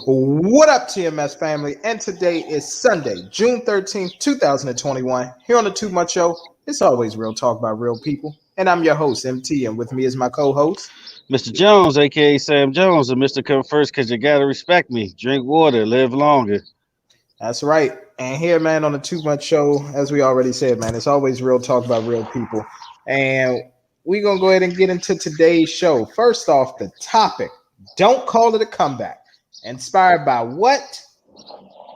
What up, TMS family? And today is Sunday, June 13th, 2021. Here on the Too Much Show, it's always real talk by real people. And I'm your host, MT, and with me is my co-host. Mr. Jones, aka Sam Jones, and Mr. Come First, because you gotta respect me. Drink water, live longer. That's right. And here, man, on the Too Much Show, as we already said, man, it's always real talk by real people. And we're going to go ahead and get into today's show. First off, the topic, don't call it a comeback. Inspired by what?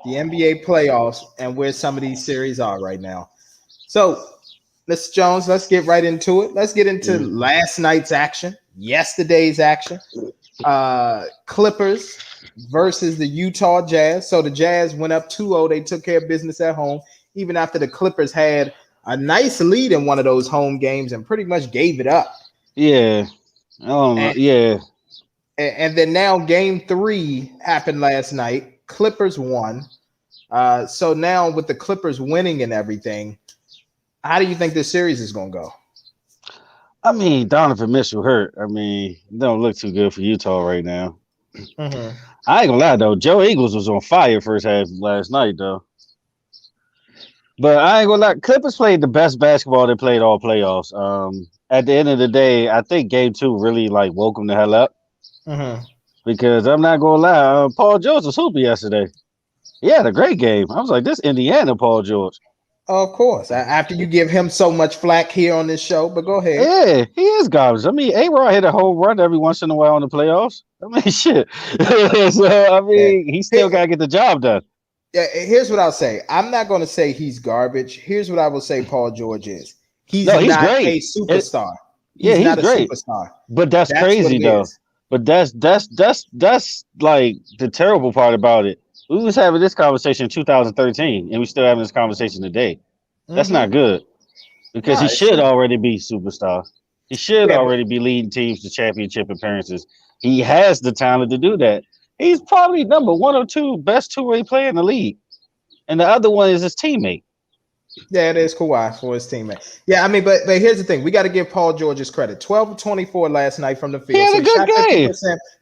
The NBA playoffs and where some of these series are right now. So, Mr. Jones, let's get right into it. Let's get into last night's action, yesterday's action. Clippers versus the Utah Jazz. So the Jazz went up 2-0. They took care of business at home, even after the Clippers had a nice lead in one of those home games and pretty much gave it up. Yeah. Yeah. And then now game 3 happened last night. Clippers won. So now with the Clippers winning and everything, how do you think this series is going to go? I mean, Donovan Mitchell hurt. I mean, it don't look too good for Utah right now. Mm-hmm. I ain't gonna lie though, Joe Ingles was on fire first half last night though. But I ain't gonna lie, Clippers played the best basketball they played all playoffs. At the end of the day, I think game 2 really like woke them the hell up. Mm-hmm. Because I'm not gonna lie, Paul George was hoopy yesterday. He had a great game. I was like, this Indiana Paul George. Of course. After you give him so much flack here on this show, but go ahead. Yeah, he is garbage. I mean, A-Rod hit a home run every once in a while in the playoffs. I mean, shit. So, I mean, he still got to get the job done. Yeah, here's what I'll say. I'm not going to say he's garbage. Here's what I will say Paul George is. He's not great. A superstar. He's not great. A superstar. But that's crazy, though. Is. But that's like the terrible part about it. We was having this conversation in 2013, and we still having this conversation today. That's not good because he should already be superstar. He should already be leading teams to championship appearances. He has the talent to do that. He's probably number 1 or 2 best two-way player in the league, and the other one is his teammate. Yeah, it is Kawhi for his teammate. Yeah, I mean, but here's the thing: we got to give Paul George's credit. 12 of 24 last night from the field. He had a good game.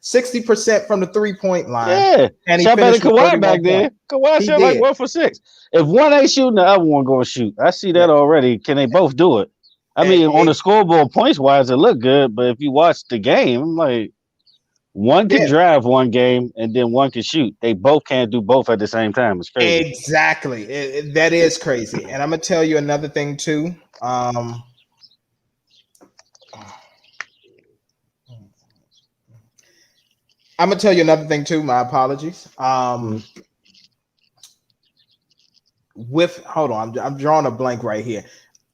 60% from the 3-point line. Yeah, and he shot better than Kawhi back there. Kawhi shot like 1 for 6. If one ain't shooting, the other one going to shoot. I see that already. Can they both do it? I mean, on the scoreboard points wise, it looked good, but if you watch the game, I'm like, one can drive one game and then one can shoot. They both can't do both at the same time. It's crazy. Exactly. That is crazy. And I'm going to tell you another thing, too. I'm going to tell you another thing, too. My apologies. Hold on. I'm drawing a blank right here.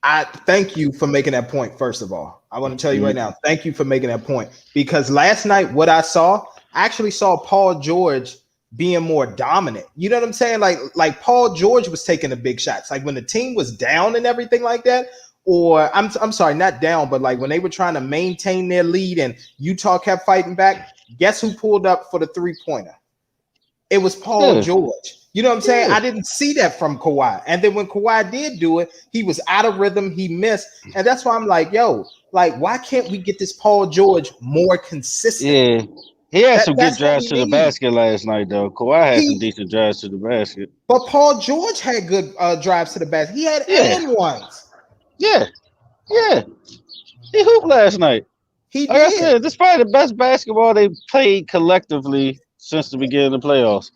I thank you for making that point, first of all. I want to tell you right now, thank you for making that point. Because last night, what I actually saw Paul George being more dominant. You know what I'm saying? Like Paul George was taking the big shots. Like when the team was down and everything like that, or I'm sorry, not down, but like when they were trying to maintain their lead and Utah kept fighting back, guess who pulled up for the 3-pointer? It was Paul George. You know what I'm saying? I didn't see that from Kawhi. And then when Kawhi did do it, he was out of rhythm. He missed. And that's why I'm like, yo, like, why can't we get this Paul George more consistent? Yeah. He had some good drives to the basket last night, though. Kawhi had some decent drives to the basket. But Paul George had good drives to the basket. He had and ones. Yeah. Yeah. He hooped last night. He like did. I said, this is probably the best basketball they played collectively since the beginning of the playoffs.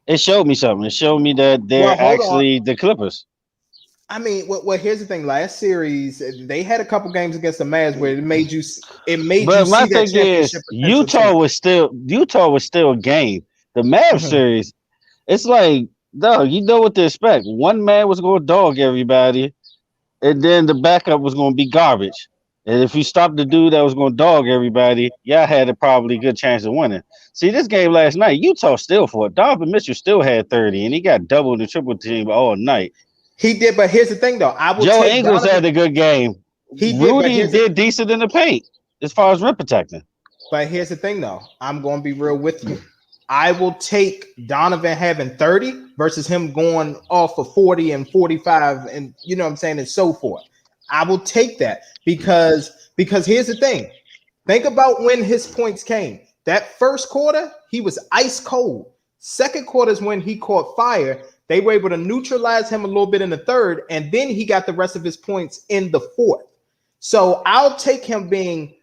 It showed me something. It showed me that they're actually the Clippers. I mean, well, here's the thing. Last series, they had a couple games against the Mavs where it made you. But my thing is, Utah was still game. The Mavs series, it's like, no, you know what to expect. One man was going to dog everybody, and then the backup was going to be garbage. And if you stopped the dude that was going to dog everybody, y'all had a probably good chance of winning. See, this game last night, Utah still fought. Donovan Mitchell still had 30, and he got double the triple team all night. He did, but here's the thing, though. Joe Ingles had a good game. Rudy did decent in the paint as far as rim protecting. But here's the thing, though. I'm going to be real with you. I will take Donovan having 30 versus him going off for 40 and 45 and, you know what I'm saying, and so forth. I will take that because here's the thing. Think about when his points came. That first quarter, he was ice cold. Second quarter is when he caught fire. They were able to neutralize him a little bit in the third, and then he got the rest of his points in the fourth. So I'll take him being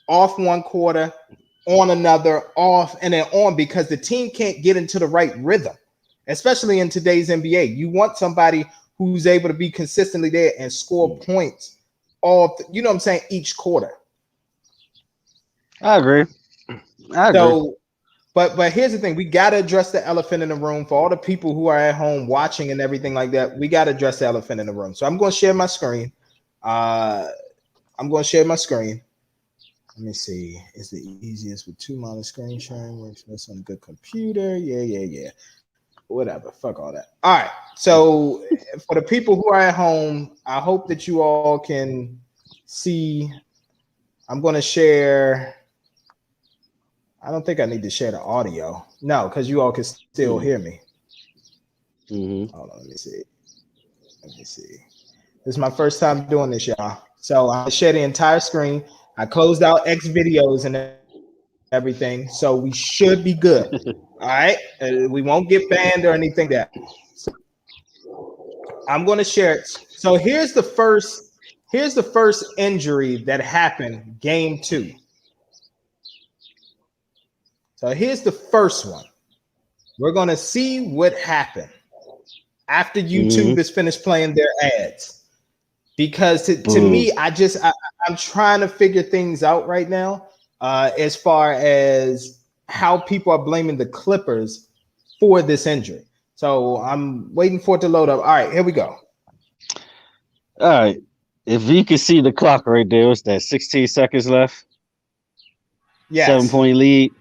off one quarter, on another, off, and then on, because the team can't get into the right rhythm, especially in today's NBA. You want somebody who's able to be consistently there and score points all, you know what I'm saying, each quarter. I agree. So, but here's the thing: we got to address the elephant in the room for all the people who are at home watching and everything like that. We got to address the elephant in the room. So I'm going to share my screen. I'm going to share my screen. Let me see. Is the easiest with 2 minus screen sharing? Works best on a good computer. Yeah. Whatever. Fuck all that. All right. So for the people who are at home, I hope that you all can see. I'm going to share. I don't think I need to share the audio. No, because you all can still hear me. Mm-hmm. Hold on. Let me see. This is my first time doing this, y'all. So I'm going to share the entire screen. I closed out X videos and everything, so we should be good. All right, we won't get banned or anything like that. So I'm going to share it. So here's the first injury that happened, game 2. So here's the first one. We're going to see what happened after YouTube is finished playing their ads. Because to me, I'm trying to figure things out right now as far as how people are blaming the Clippers for this injury. So I'm waiting for it to load up. All right, here we go. All right. If you can see the clock right there, what's that? 16 seconds left? Yes. 7-point lead.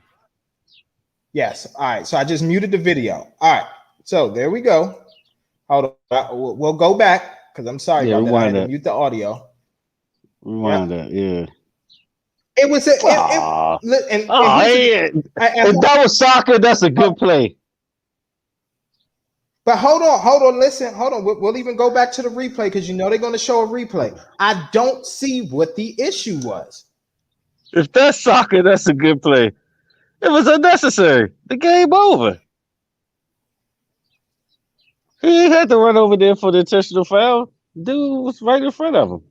Yes. All right. So I just muted the video. All right. So there we go. Hold on. We'll go back. Because I'm sorry about that. I had to mute the audio. Rewind that, yeah. It was if that was soccer, that's a good play. But hold on, listen, hold on. We'll even go back to the replay because you know they're going to show a replay. I don't see what the issue was. If that's soccer, that's a good play. It was unnecessary. The game over. He had to run over there for the intentional foul. Dude was right in front of him.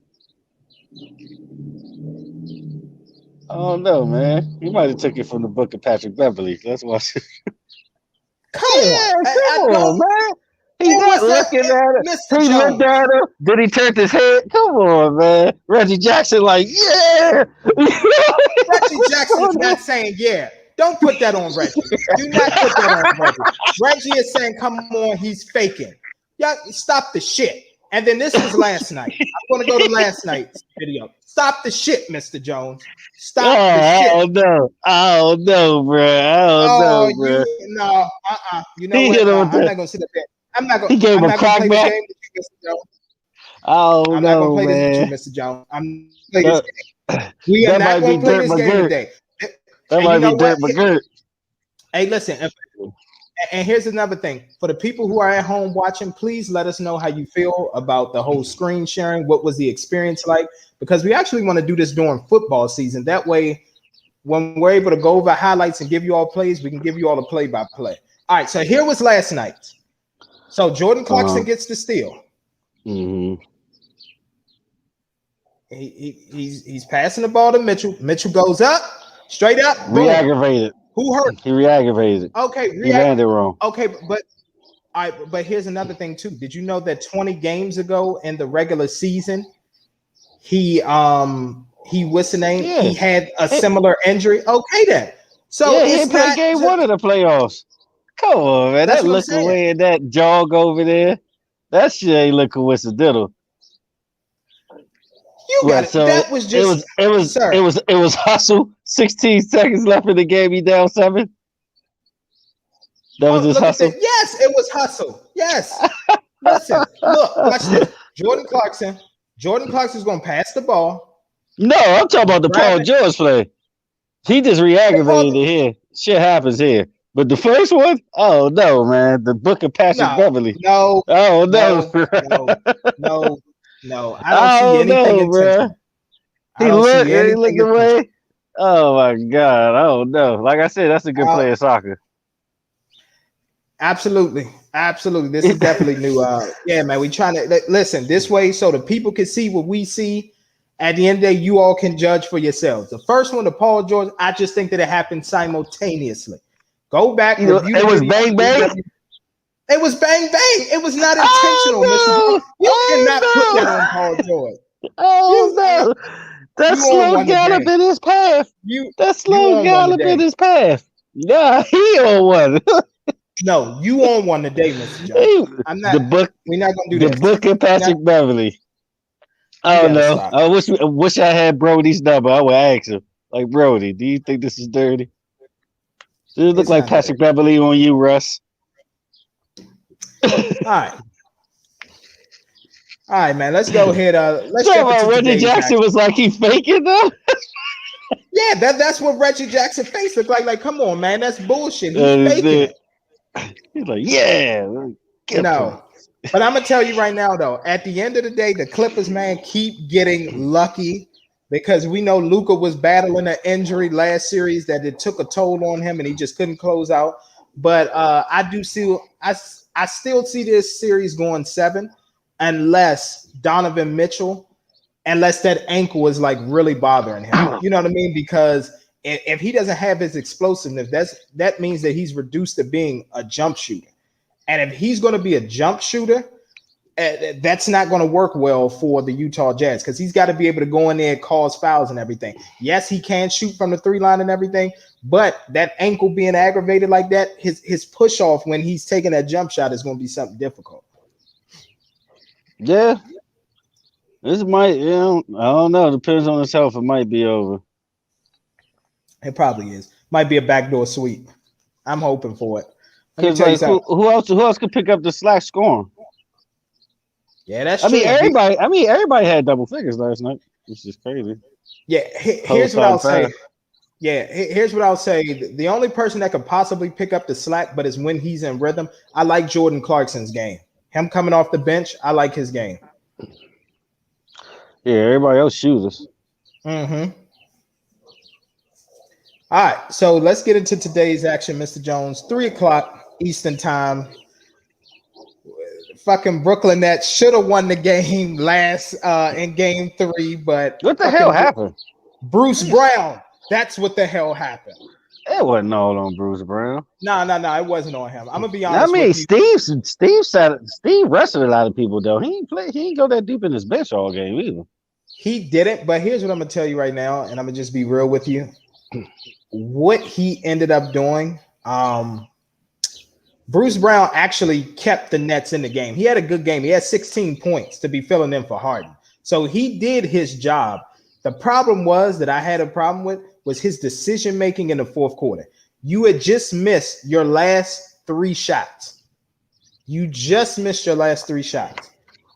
Oh no, man. He might have took it from the book of Patrick Beverly. Let's watch it. Come on, man. He's not looking at it. He looked at him. Then he turned his head. Come on, man. Reggie Jackson, like, yeah. Reggie Jackson is not saying yeah. Don't put that on Reggie. Do not put that on Reggie. Reggie is saying, come on, he's faking. Yeah, stop the shit. And then this was last night. I'm going to go to last night's video. Stop the shit, Mr. Jones. Stop the shit. I don't know, bro. You know what? I'm not going to sit up there. I'm not going to play this game with you, Mr. Jones. I'm not going to play this with you, Mr. Jones. I'm play this game. We are not going to play this game today. That might be dirt, but good. Hey, listen. And here's another thing. For the people who are at home watching, please let us know how you feel about the whole screen sharing. What was the experience like? Because we actually want to do this during football season. That way, when we're able to go over highlights and give you all plays, we can give you all the play-by-play. All right, so here was last night. So Jordan Clarkson gets the steal. Mm-hmm. He's passing the ball to Mitchell. Mitchell goes up, straight up. Re-aggravated. Who hurt? He re-aggravated. Okay, he landed wrong. Okay, but here's another thing too. Did you know that 20 games ago in the regular season, he what's the name? Yeah. He had a similar injury. Okay, then. So he played game 1 of the playoffs. Come on, man. That look away and that jog over there. That shit ain't look coincidental. You got it. So that was just it was hustle. 16 seconds left in the game. He down 7. That was his hustle. Yes, it was hustle. Yes. Listen, look, watch this. Jordan Clarkson's gonna pass the ball. No, I'm talking about the Paul George play. He just re-aggravated it here. Shit happens here. But the first one, oh no, man. The book of Patrick Beverly. No. Oh no. No. No, I don't I see don't anything know, bro. intentional. I don't see He anything looked intentional. away. Oh my god, I don't know. Like I said, that's a good Uh, player soccer. Absolutely, absolutely. This is definitely new. Yeah, man. We trying to listen this way so the people can see what we see. At the end of the day, you all can judge for yourselves. The first one, the Paul George, I just think that it happened simultaneously. Go back, review the It was video. bang bang. It was bang bang. It was not intentional, Mr. Jones. Oh no! You cannot put that on Oh Paul George. no! Oh You no! That you on slow one gallop today. in his path. You That you slow on one gallop in today. his path. Yeah, he on one. No, you on one today, Mr. Jones. He- I'm not. the book, We're not gonna do the this. book of We're not. Patrick Beverly. You Oh gotta no! stop. I wish I had Brody's number. I would ask him. Like Brody, do you think this is dirty? Does it look It's like not Patrick dirty. Beverly on you, Russ? All right. All right, man. Let's go ahead. Let's Talking jump about into Reggie today's Jackson action. was like he faking though. Yeah, that's what Reggie Jackson face looked like. Like, come on, man. That's bullshit. He's And faking then it. he's like, yeah, get him. No. But I'm gonna tell you right now, though, at the end of the day, the Clippers, man, keep getting lucky because we know Luca was battling an injury last series that it took a toll on him and he just couldn't close out. But I still see this series going 7 unless Donovan Mitchell, unless that ankle is like really bothering him. You know what I mean? Because if he doesn't have his explosiveness, that means that he's reduced to being a jump shooter. And if he's going to be a jump shooter, that's not going to work well for the Utah Jazz because he's got to be able to go in there and cause fouls and everything. Yes, he can shoot from the 3 line and everything, but that ankle being aggravated like that, his push off when he's taking that jump shot is going to be something difficult. Yeah, this might, I don't know. Depends on his health. It might be over. It probably is. Might be a backdoor sweep. I'm hoping for it. Let me Cause tell you like something. who else could pick up the slack scoring? Yeah, that's true. Everybody had double figures last night, which is crazy. Yeah, Whole here's what I'll starting say. five. Yeah, here's what I'll say. The only person that could possibly pick up the slack, but is when he's in rhythm. I like Jordan Clarkson's game. Him coming off the bench, I like his game. Yeah, everybody else shooters. Mm-hmm. All right, so let's get into today's action, Mr. Jones. 3 o'clock Eastern time. Fucking Brooklyn Nets should have won the game last in game 3, but What the hell fucking happened? Bruce Brown. That's what the hell happened. It wasn't all on Bruce Brown. No, it wasn't on him. I'm gonna be I honest mean, with you. Steve wrestled a lot of people though. He ain't go that deep in his bench all game either. He didn't, but here's what I'm gonna tell you right now, and I'm gonna just be real with you. What he ended up doing, Bruce Brown actually kept the Nets in the game. He had a good game. He had 16 points to be filling in for Harden. So he did his job. The problem was that I had a problem with was his decision making in the fourth quarter. You had just missed your last 3 shots. You just missed your last 3 shots.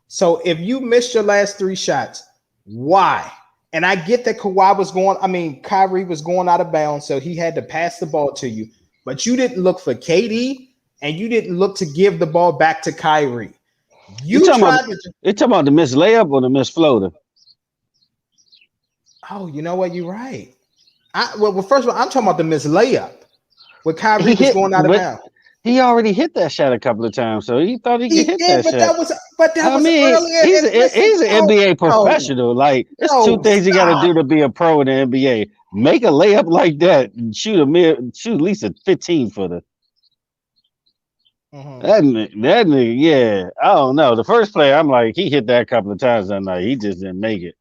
So if you missed your last 3 shots, why? And I get that Kyrie was going out of bounds, so he had to pass the ball to you. But you didn't look for KD, and you didn't look to give the ball back to Kyrie. You talking about the missed layup or the missed floater? Oh, you know what? You're right. Well, first of all, I'm talking about the missed layup where Kyrie was going out of bounds. He already hit that shot a couple of times, so he thought he could hit that shot. That was earlier. He's an NBA professional. Like, there's 2 things you got to do to be a pro in the NBA: make a layup like that and shoot at least a 15-footer. Mm-hmm. That nigga, yeah. I don't know. The first player, I'm like, he hit that a couple of times that night. He just didn't make it.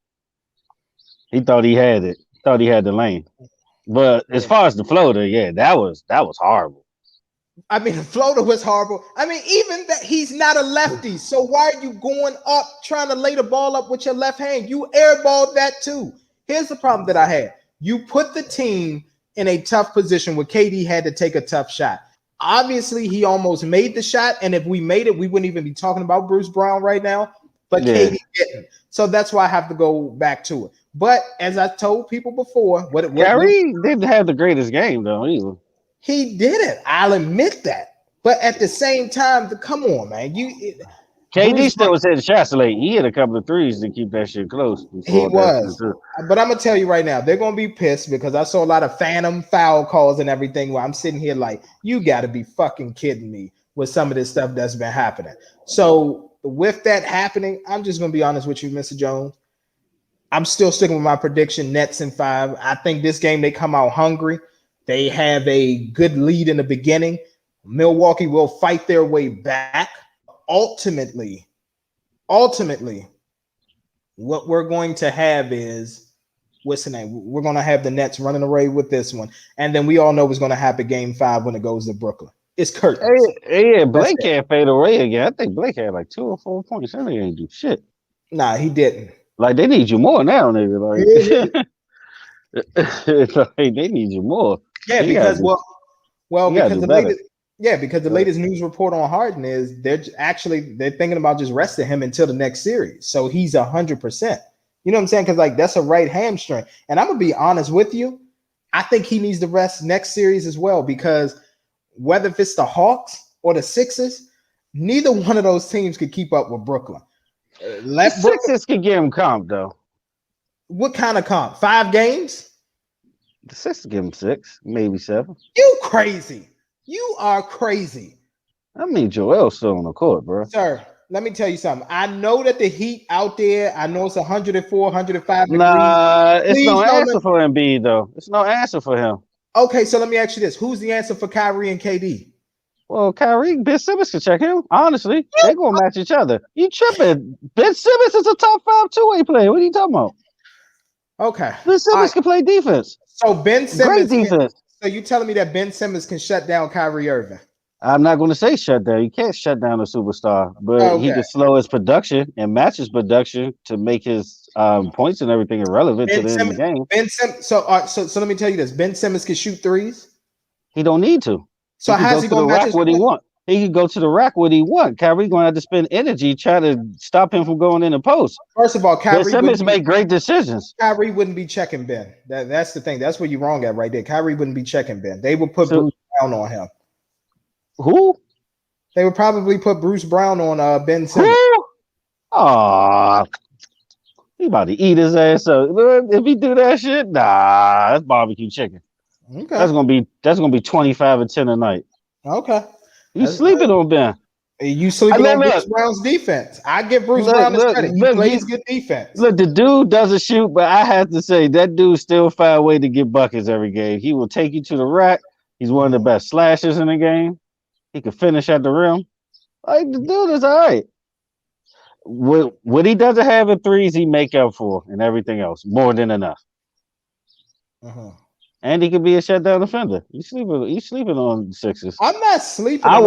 He thought he had it. Thought he had the lane. But as far as the floater, yeah, that was horrible. I mean, the floater was horrible. I mean, even that he's not a lefty. So why are you going up trying to lay the ball up with your left hand? You airballed that too. Here's the problem that I had. You put the team in a tough position where KD had to take a tough shot. Obviously, he almost made the shot. And if we made it, we wouldn't even be talking about Bruce Brown right now. But yeah. KD didn't. So that's why I have to go back to it. But as I told people before, Kyrie didn't have the greatest game, though, either. He didn't. I'll admit that. But at the same time, come on, man. KD still was hitting shots late. He hit a couple of threes to keep that shit close He before that was. too. But I'm gonna tell you right now, they're gonna be pissed because I saw a lot of phantom foul calls and everything where I'm sitting here like, you gotta be fucking kidding me with some of this stuff that's been happening. So with that happening, I'm just gonna be honest with you, Mr. Jones. I'm still sticking with my prediction, Nets in 5. I think this game they come out hungry. They have a good lead in the beginning. Milwaukee will fight their way back. Ultimately, what we're going to have is what's the name? We're going to have the Nets running away with this one, and then we all know what's going to happen Game 5 when it goes to Brooklyn. It's curtains. Yeah, Blake can't fade away again. I think Blake had like 2 or 4 points. That nigga ain't do shit. Nah, he didn't. Like they need you more now, nigga. Like, like they need you more. Yeah, because because the Right. latest news report on Harden is they're thinking about just resting him until the next series, so he's 100%. You know what I'm saying? Because like that's a right hamstring, and I'm gonna be honest with you, I think he needs to rest next series as well because whether if it's the Hawks or the Sixers, neither one of those teams could keep up with Brooklyn. The Sixers could give him comp though. What kind of comp? 5 games? The Sixers give him 6, maybe 7. You crazy? You are crazy. I mean, Joel's still on the court, bro. Sir, let me tell you something. I know that the heat out there, I know it's 104, 105 degrees. Nah, it's no answer for Embiid, though. It's no answer for him. Okay, so let me ask you this. Who's the answer for Kyrie and KD? Well, Kyrie, Ben Simmons can check him. Honestly, they're going to match each other. You tripping. Ben Simmons is a top 5 two-way player. What are you talking about? Okay. Ben Simmons can play defense. So Ben Simmons. Great defense. So you telling me that Ben Simmons can shut down Kyrie Irving? I'm not going to say shut down. You can't shut down a superstar, but he can slow his production and match his production to make his points and everything irrelevant to the end of the game. Ben Simmons. So let me tell you this: Ben Simmons can shoot threes. He don't need to. So how's he going to match his what he want? He can go to the rack what he want. Kyrie going to have to spend energy trying to stop him from going in the post. First of all, Ben Simmons make great decisions. Kyrie wouldn't be checking Ben. That's the thing. That's where you're wrong at right there. Kyrie wouldn't be checking Ben. They would put Bruce Brown on him. Who? They would probably put Bruce Brown on Ben Simmons. Who? Aw. He about to eat his ass up. If he do that shit, nah, that's barbecue chicken. Okay. That's gonna be 25 and 10 a night. Okay. You sleeping on Ben. You sleeping on Bruce Brown's defense. I give Bruce Brown his credit. He plays good defense. Look, the dude doesn't shoot, but I have to say that dude still find a way to get buckets every game. He will take you to the rack. He's one of the best slashers in the game. He can finish at the rim. Like the dude is all right. What he doesn't have in threes, he make up for, and everything else more than enough. And he can be a shutdown defender. You sleeping on Sixers? I'm not sleeping. I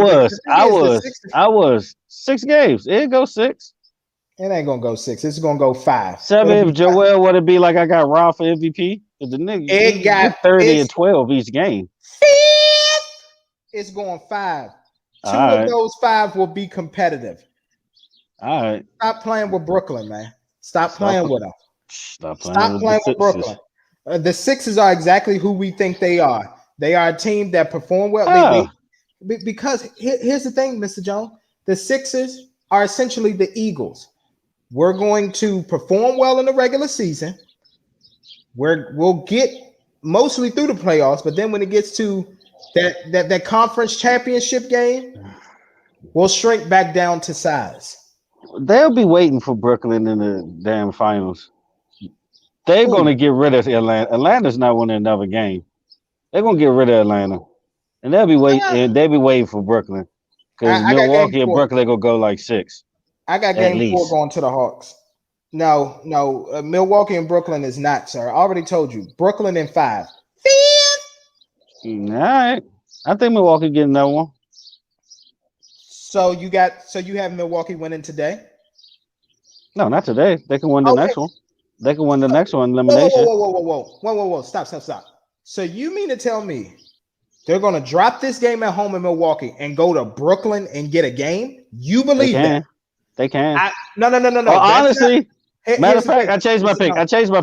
was 6 games. It go 6. It ain't gonna go 6. It's gonna go 5. 7 if Joel would it be like I got robbed for MVP? The nigga it got 30 and 12 each game. It's going 5. 2 of those 5 will be competitive. All right. Stop playing with Brooklyn, man. Stop playing with them. Stop playing with Brooklyn. The Sixers are exactly who we think they are. They are a team that perform well. Because here's the thing, Mr. Jones. The Sixers are essentially the Eagles. We're going to perform well in the regular season. We'll get mostly through the playoffs, but then when it gets to that conference championship game, we'll shrink back down to size. They'll be waiting for Brooklyn in the damn finals. They're going to get rid of Atlanta. Atlanta's not winning another game. They're going to get rid of Atlanta, and they'll be waiting for Brooklyn because Milwaukee and Brooklyn going to go like 6. I got game 4 going to the Hawks. No, Milwaukee and Brooklyn is not, sir. I already told you. Brooklyn in 5. All right, I think Milwaukee getting that one. So you have Milwaukee winning today? No, not today. They can win the next one. They can win the next one elimination. Whoa. Stop. So you mean to tell me they're going to drop this game at home in Milwaukee and go to Brooklyn and get a game? You believe that? They can. No. Honestly, matter of fact, I changed my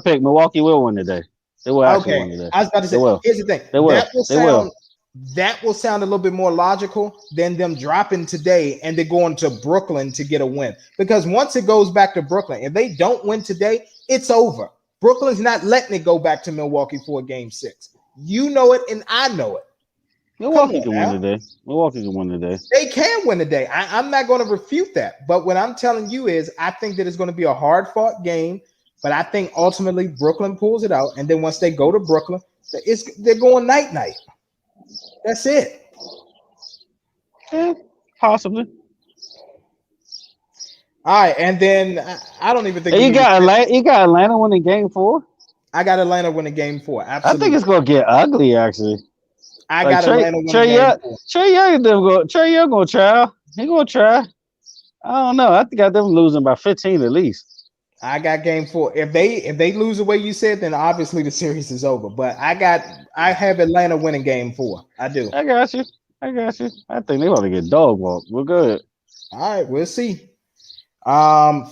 pick. Milwaukee will win today. They will actually win today. I was about to say, here's the thing. They will. That will sound a little bit more logical than them dropping today and then going to Brooklyn to get a win. Because once it goes back to Brooklyn, if they don't win today, it's over. Brooklyn's not letting it go back to Milwaukee for a game 6. You know it, and I know it. Come Milwaukee on can win now. today. Milwaukee can win today. They can win today. I'm not going to refute that. But what I'm telling you is I think that it's going to be a hard fought game. But I think ultimately Brooklyn pulls it out. And then once they go to Brooklyn, they're going night-night. That's it. Yeah, possibly. All right. And then I don't even think And we need to say, You got Atlanta winning game 4. I got Atlanta winning game 4. I think Absolutely. it's gonna get ugly actually. I Like got Atlanta winning game 4. Trey Young gonna try. He gonna try. I don't know. I think I got them losing by 15 at least. I got game 4. If they lose the way you said, then obviously the series is over. But I have Atlanta winning game 4. I do. I got you. I got you. I think they want to get dog walked. We're good. All right, we'll see.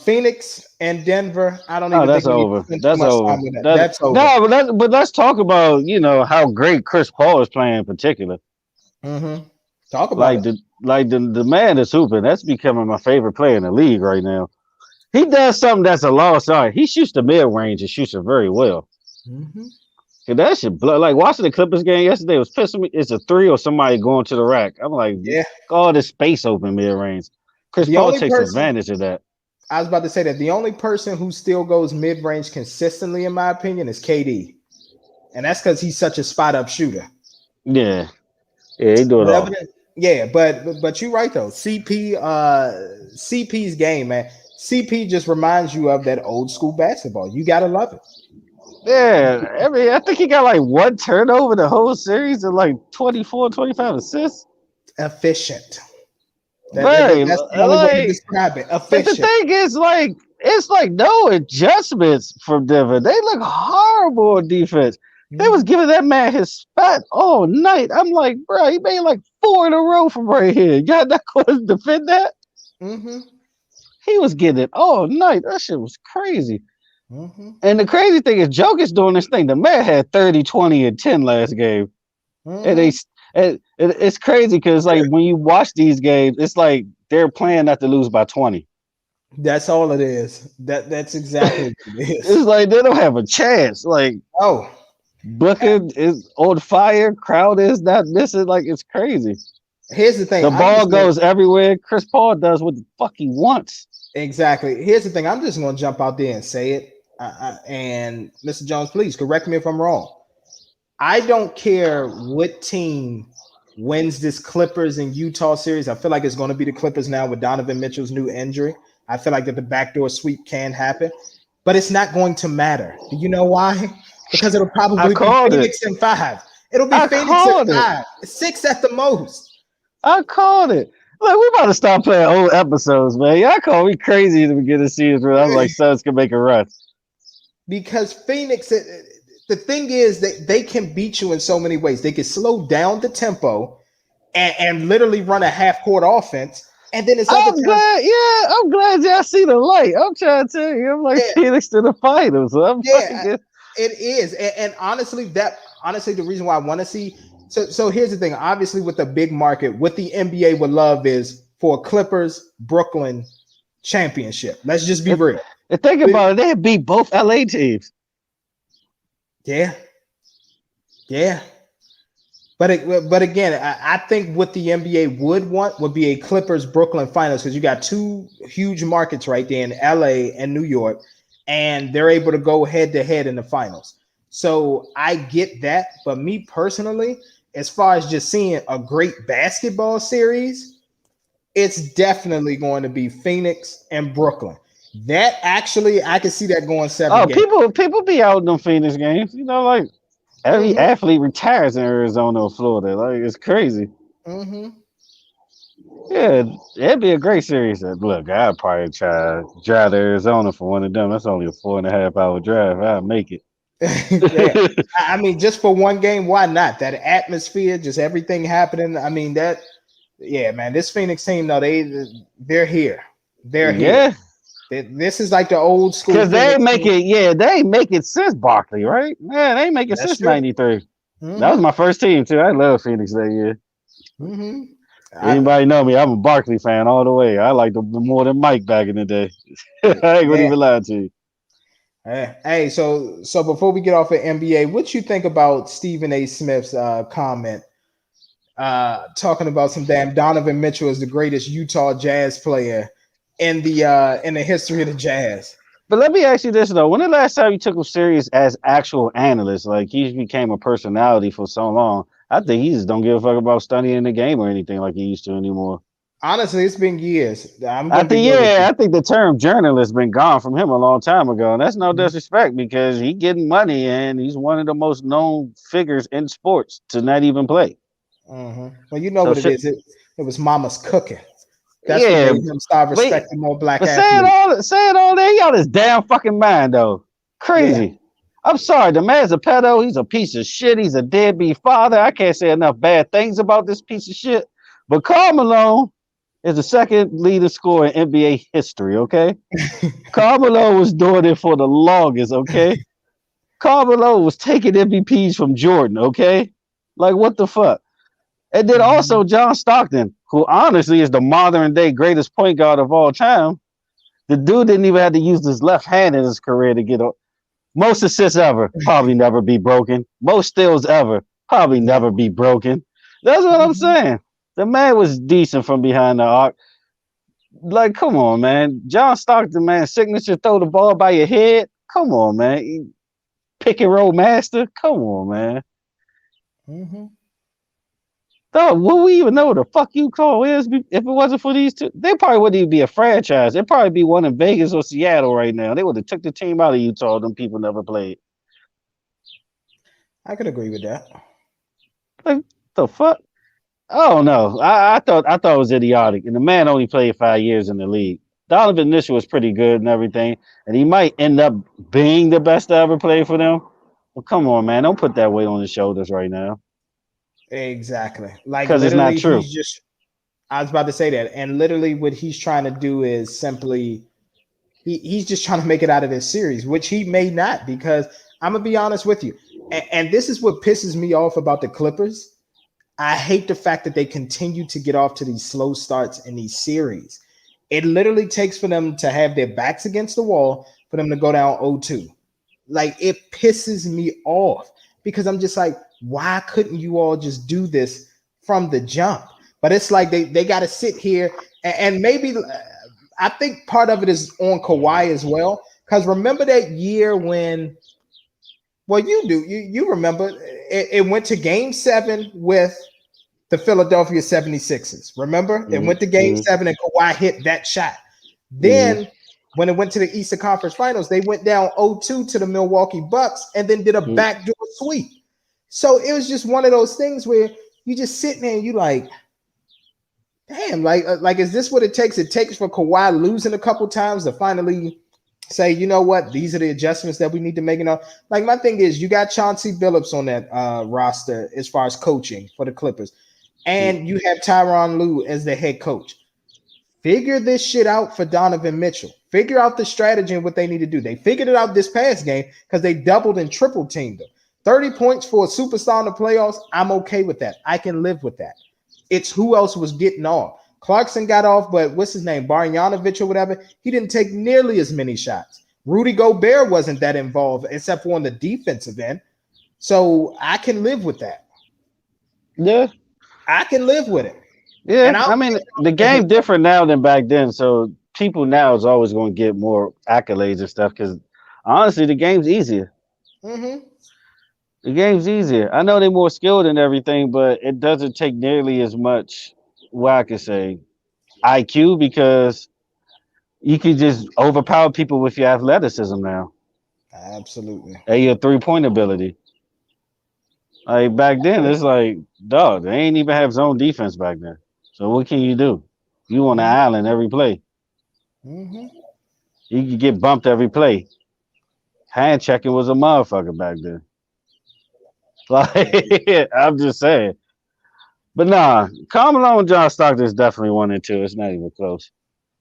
Phoenix and Denver. I don't Oh, even think that's we need to over. spend too That's much over. time with that. That's over. No, but let's talk about how great Chris Paul is playing in particular. Mm-hmm. Talk about it. The man is hooping. That's becoming my favorite player in the league right now. He does something that's a lost art. He shoots the mid range and shoots it very well. Mm-hmm. And that shit, like watching the Clippers game yesterday was pissing me. It's a 3 or somebody going to the rack. I'm like, Yeah. all this space open mid range. Chris The Paul only takes person advantage of that. I was about to say that the only person who still goes mid range consistently, in my opinion, is KD, and that's because he's such a spot up shooter. Yeah, he do it But other all. than, yeah, but you're right though. CP's game, man. CP just reminds you of that old school basketball. You gotta love it. Yeah, I mean, I think he got like one turnover the whole series and like 24, 25 assists. Efficient. Right, That's the only way to like, describe it. but the Efficient. thing is, like, it's like no adjustments from Denver. They look horrible on defense. They was Mm-hmm. giving that man his spot all night. I'm like, bro, he made like 4 in a row from right here. Y'all not going to defend that? Mm-hmm. He was getting it all night. That shit was crazy. Mm-hmm. And the crazy thing is, Jokic doing this thing. The man had 30, 20, and 10 last game. And Mm-hmm. it's crazy because like when you watch these games, it's like they're playing not to lose by 20. That's all it is. That's exactly what it It's is. like they don't have a chance. Like Oh, Booker is on fire, crowd is not missing. Like it's crazy. here's the thing. The I'm ball just gonna goes everywhere. Chris Paul does what the fuck he wants. exactly. Here's the thing. I'm just gonna jump out there and say it. And Mr. Jones, please correct me if I'm wrong. I don't care what team wins this Clippers and Utah series. I feel like it's going to be the Clippers now with Donovan Mitchell's new injury. I feel like that the backdoor sweep can happen, but it's not going to matter. Do you know why? Because it'll I probably be called it. Phoenix in 5. It'll be I Phoenix in called it. 5, 6 at the most. I called it. Look, we about to stop playing old episodes, man. Y'all called me crazy at the beginning of the season when I was like, Suns can make a run. Because Phoenix, the thing is that they can beat you in so many ways. They can slow down the tempo and literally run a half court offense. And then it's other I'm times. glad, yeah, I'm glad y'all see the light. I'm trying to tell you, I'm like Yeah. Phoenix to the finals. I'm Yeah, like, it is. And honestly, the reason why I want to see. So here's the thing. Obviously, with the big market, what the NBA would love is for Clippers Brooklyn championship. Let's just be real. and think about it, they had beat both LA teams. Yeah. Yeah. But again, I think what the NBA would want would be a Clippers Brooklyn finals because you got two huge markets right there in LA and New York, and they're able to go head to head in the finals. So I get that, but me personally, as far as just seeing a great basketball series, it's definitely going to be Phoenix and Brooklyn. That actually, I can see that going 7 Oh, games. people be out in them Phoenix games. You know, like every Mhm. athlete retires in Arizona or Florida. Like it's crazy. Mm-hmm. Yeah, it'd be a great series. Look, I'd probably try drive to Arizona for one of them. That's only a 4.5 hour drive. I'd make it. Yeah. I mean, just for one game, why not? That atmosphere, just everything happening. I mean, yeah, man. This Phoenix team, no, they're here. They're here. Yeah, This is like the old school because they Phoenix ain't make team. it. Yeah, they ain't make it since Barkley, right? Man, they ain't make it That's since true. '93. That was Mm-hmm. my first team too. I love Phoenix that year. Mm-hmm. I, Anybody know me? I'm a Barkley fan all the way. I liked them more than Mike back in the day. I ain't gonna yeah. even lie to you. Hey, so before we get off of NBA, what you think about Stephen A. Smith's comment talking about some damn Donovan Mitchell is the greatest Utah Jazz player in the history of the Jazz? But let me ask you this though: when the last time you took him serious as actual analyst? Like he became a personality for so long. I think he just don't give a fuck about studying the game or anything like he used to anymore. Honestly, it's been years. I'm I gonna be think real with yeah, you. I think the term journalist been gone from him a long time ago, and that's no Mhm, disrespect because he getting money and he's one of the most known figures in sports to not even play. mhm. Well, you know So what it shit, is. It was Mama's cooking. That's what yeah, made him start but respecting more black but athletes. saying all that, he out his damn fucking mind though. Yeah. Crazy. I'm sorry, the man's a pedo. He's a piece of shit. He's a deadbeat father. I can't say enough bad things about this piece of shit. But Karl Malone is the second leading scorer in NBA history. Okay, Karl Malone was doing it for the longest. Okay, Karl Malone was taking MVPs from Jordan. Okay, like what the fuck? And then Mhm. also John Stockton, who honestly is the modern day greatest point guard of all time. The dude didn't even have to use his left hand in his career to get up. Most assists ever, probably never be broken. Most steals ever, probably Yeah. never be broken. That's what I'm Mhm. saying. The man was decent from behind the arc. Like, come on, man. John Stockton, man, signature throw the ball by your head. Come on, man. Pick and roll master. Come on, man. Mhm. Dog, would we even know what the fuck you call is if it wasn't for these two? They probably wouldn't even be a franchise. It'd probably be one in Vegas or Seattle right now. They would have took the team out of Utah. Them people never played. I could agree with that. Like the fuck? I don't know. I thought it was idiotic. And the man only played 5 years in the league. Donovan Mitchell was pretty good and everything, and he might end up being the best to ever play for them. Well, come on, man. Don't put that weight on his shoulders right now, Exactly. Like because it's not literally, true. he's just. I was about to say that, and literally, what he's trying to do is simply he's just trying to make it out of this series, which he may not. Because I'm gonna be honest with you, and this is what pisses me off about the Clippers. I hate the fact that they continue to get off to these slow starts in these series. It literally takes for them to have their backs against the wall for them to go down 0-2. Like it pisses me off because I'm just like, why couldn't you all just do this from the jump? But it's like they got to sit here and maybe I think part of it is on Kawhi as well. Because remember that year when, well, you remember it went to game 7 with the Philadelphia 76ers. Remember? It went to game Mm-hmm, 7 and Kawhi hit that shot. mm-hmm, Then when it went to the Eastern Conference Finals, they went down 0-2 to the Milwaukee Bucks and then did a mm-hmm. backdoor sweep. So it was just one of those things where you just sitting there and you like, damn, like is this what it takes? It takes for Kawhi losing a couple times to finally say, you know what, these are the adjustments that we need to make. Like my thing is, you got Chauncey Billups on that roster as far as coaching for the Clippers, and you have Tyronn Lue as the head coach. Figure this shit out for Donovan Mitchell. Figure out the strategy and what they need to do. They figured it out this past game because they doubled and triple teamed them. 30 points for a superstar in the playoffs. I'm okay with that. I can live with that. It's who else was getting off. Clarkson got off, but what's his name? Barjanovic or whatever. He didn't take nearly as many shots. Rudy Gobert wasn't that involved except for on the defensive end. So I can live with that. Yeah, I can live with it. yeah. And I I don't mean, the care. game different now than back then, so people now is always going to get more accolades and stuff. Because honestly, the game's easier. Mm-hmm. The game's easier. I know they're more skilled and everything, but it doesn't take nearly as much. What I could say, IQ, because you can just overpower people with your athleticism now Absolutely. and your 3 point ability. Like back then, it's like, dog, they ain't even have zone defense back then. So what can you do? You on the Mm-hmm. island every play. Mm-hmm. You could get bumped every play. Hand checking was a motherfucker back then. Like I'm just saying. But nah, Carmelo and John Stockton is definitely 1 and 2. It's not even close.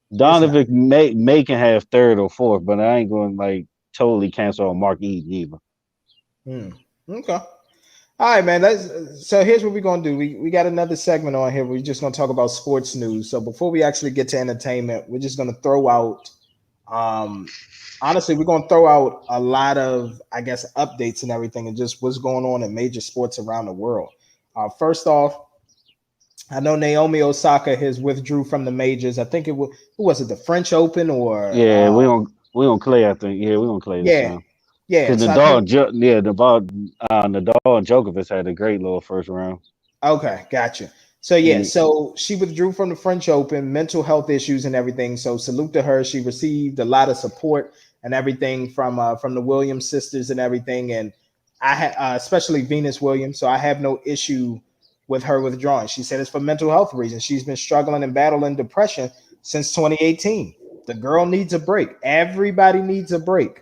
It's not. Donovan may can have third or fourth, but I ain't going to like totally cancel on Mark Eden either. Hmm. Okay. All right, man. So here's what we're gonna do. We got another segment on here. We're just gonna talk about sports news. So before we actually get to entertainment, we're just gonna throw out. Um, honestly, we're gonna throw out a lot of, I guess, updates and everything, and just what's going on in major sports around the world. First off, I know Naomi Osaka has withdrew from the majors. I think it was, who was it, the French Open or Yeah, we on Clay. I think. Yeah, we on Clay this yeah, time. yeah. Because So I think Nadal and Djokovic had a great little first round. okay, gotcha. So yeah, Mm, so she withdrew from the French Open, mental health issues and everything. So salute to her. She received a lot of support and everything from the Williams sisters and everything, and especially Venus Williams. So I have no issue with her withdrawing. She said it's for mental health reasons. She's been struggling and battling depression since 2018. The girl needs a break. Everybody needs a break.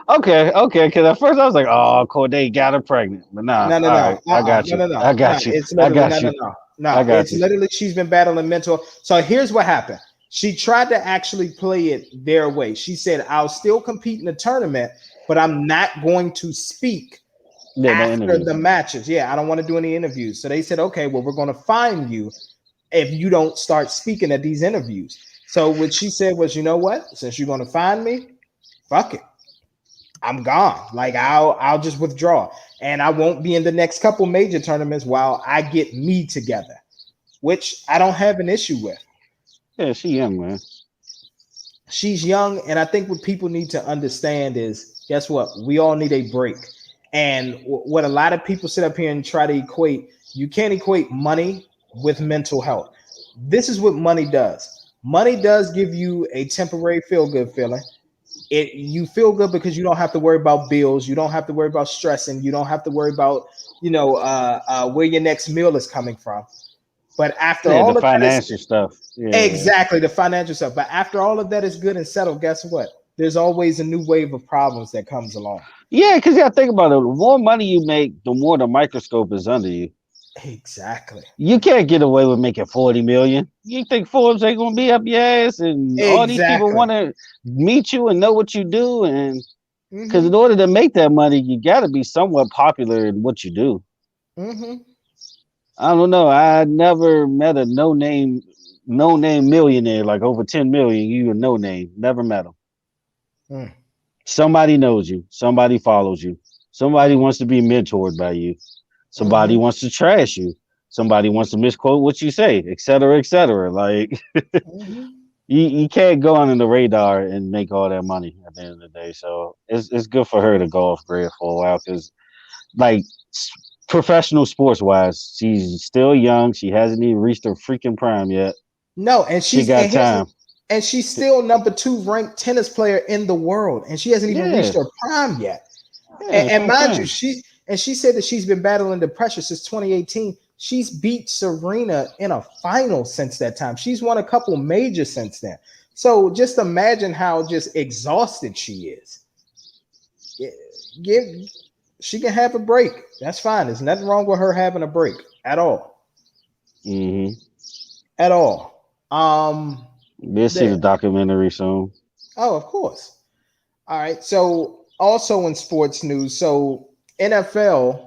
okay. Because at first I was like, "Oh, Corday got her pregnant," but nah. No, no, All no, right, I got no, you. no, no, I no. got you. It's I literally got no, no, you. no, I no. got It's you. literally she's been battling mental. So here's what happened. She tried to actually play it their way. She said, "I'll still compete in the tournament, but I'm not going to speak Yeah, no after the interviews. matches. Yeah, I don't want to do any interviews." So they said, "Okay, well, we're going to fine you if you don't start speaking at these interviews." So what she said was, "You know what? Since you're going to fine me, fuck it. I'm gone. Like I'll just withdraw, and I won't be in the next couple major tournaments while I get me together, which I don't have an issue with. Yeah, she young man. She's young, and I think what people need to understand is, guess what? We all need a break. And what a lot of people sit up here and try to equate, you can't equate money with mental health. This is what money does. Money does give you a temporary feel good feeling. You feel good because you don't have to worry about bills, you don't have to worry about stressing, you don't have to worry about where your next meal is coming from. But after Yeah, the all of that is financial stuff. Yeah. exactly the financial stuff, but after all of that is good and settled, guess what? There's always a new wave of problems that comes along. Yeah, because you gotta think about it. The more money you make, the more the microscope is under you. Exactly. You can't get away with making 40 million. You think Forbes ain't gonna be up your ass and all these people Exactly. wanna meet you and know what you do, and because in Mm-hmm. order to make that money, you gotta be somewhat popular in what you do. Mm-hmm. I don't know. I never met a no name millionaire like over 10 million. You a no name. Never met them. Mm-hmm. Somebody knows you. Somebody follows you. Somebody wants to be mentored by you. Somebody Mm-hmm. wants to trash you. Somebody wants to misquote what you say, et cetera, et cetera. Like Mm-hmm. you can't go under the radar and make all that money at the end of the day. So it's good for her to go off grid for a while because like professional sports wise, she's still young. She hasn't even reached her freaking prime yet. No, and She she's got and here's time. and she's still number two ranked tennis player in the world, and she hasn't even reached Yeah, her prime yet. yeah, And, that's what and I'm mind you, saying. she said that she's been battling depression since 2018. She's beat Serena in a final since that time. She's won a couple majors since then. So just imagine how just exhausted she is. Give she can have a break. That's fine. There's nothing wrong with her having a break at all. Hmm. At all. We'll see the There. documentary soon. Oh, of course. All right. So also in sports news, so NFL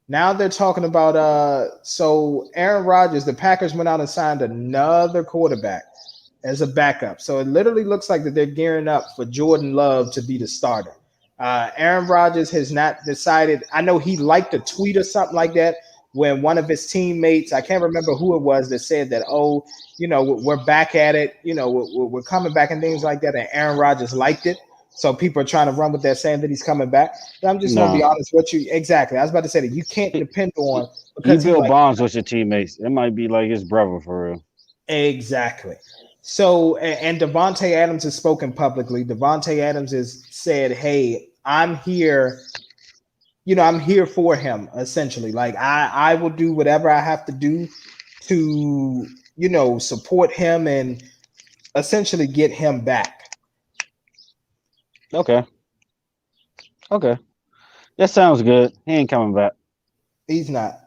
now they're talking about so Aaron Rodgers, the Packers went out and signed another quarterback as a backup. So it literally looks like that they're gearing up for Jordan Love to be the starter. Aaron Rodgers has not decided. I know he liked a tweet or something like that when one of his teammates, I can't remember who it was, that said that, oh, we're back at it. We're coming back and things like that. And Aaron Rodgers liked it. So people are trying to run with that, saying that he's coming back. But I'm just going to be Nah, honest with you. Exactly. I was about to say that you can't depend on you because he build like bonds with your teammates. It might be like his brother for real. exactly. So, and Devonte Adams has spoken publicly. Devonte Adams has said, "Hey, I'm here. I'm here for him. Essentially, like I will do whatever I have to do to support him and essentially get him back." Okay, okay, that sounds good. He ain't coming back. He's not.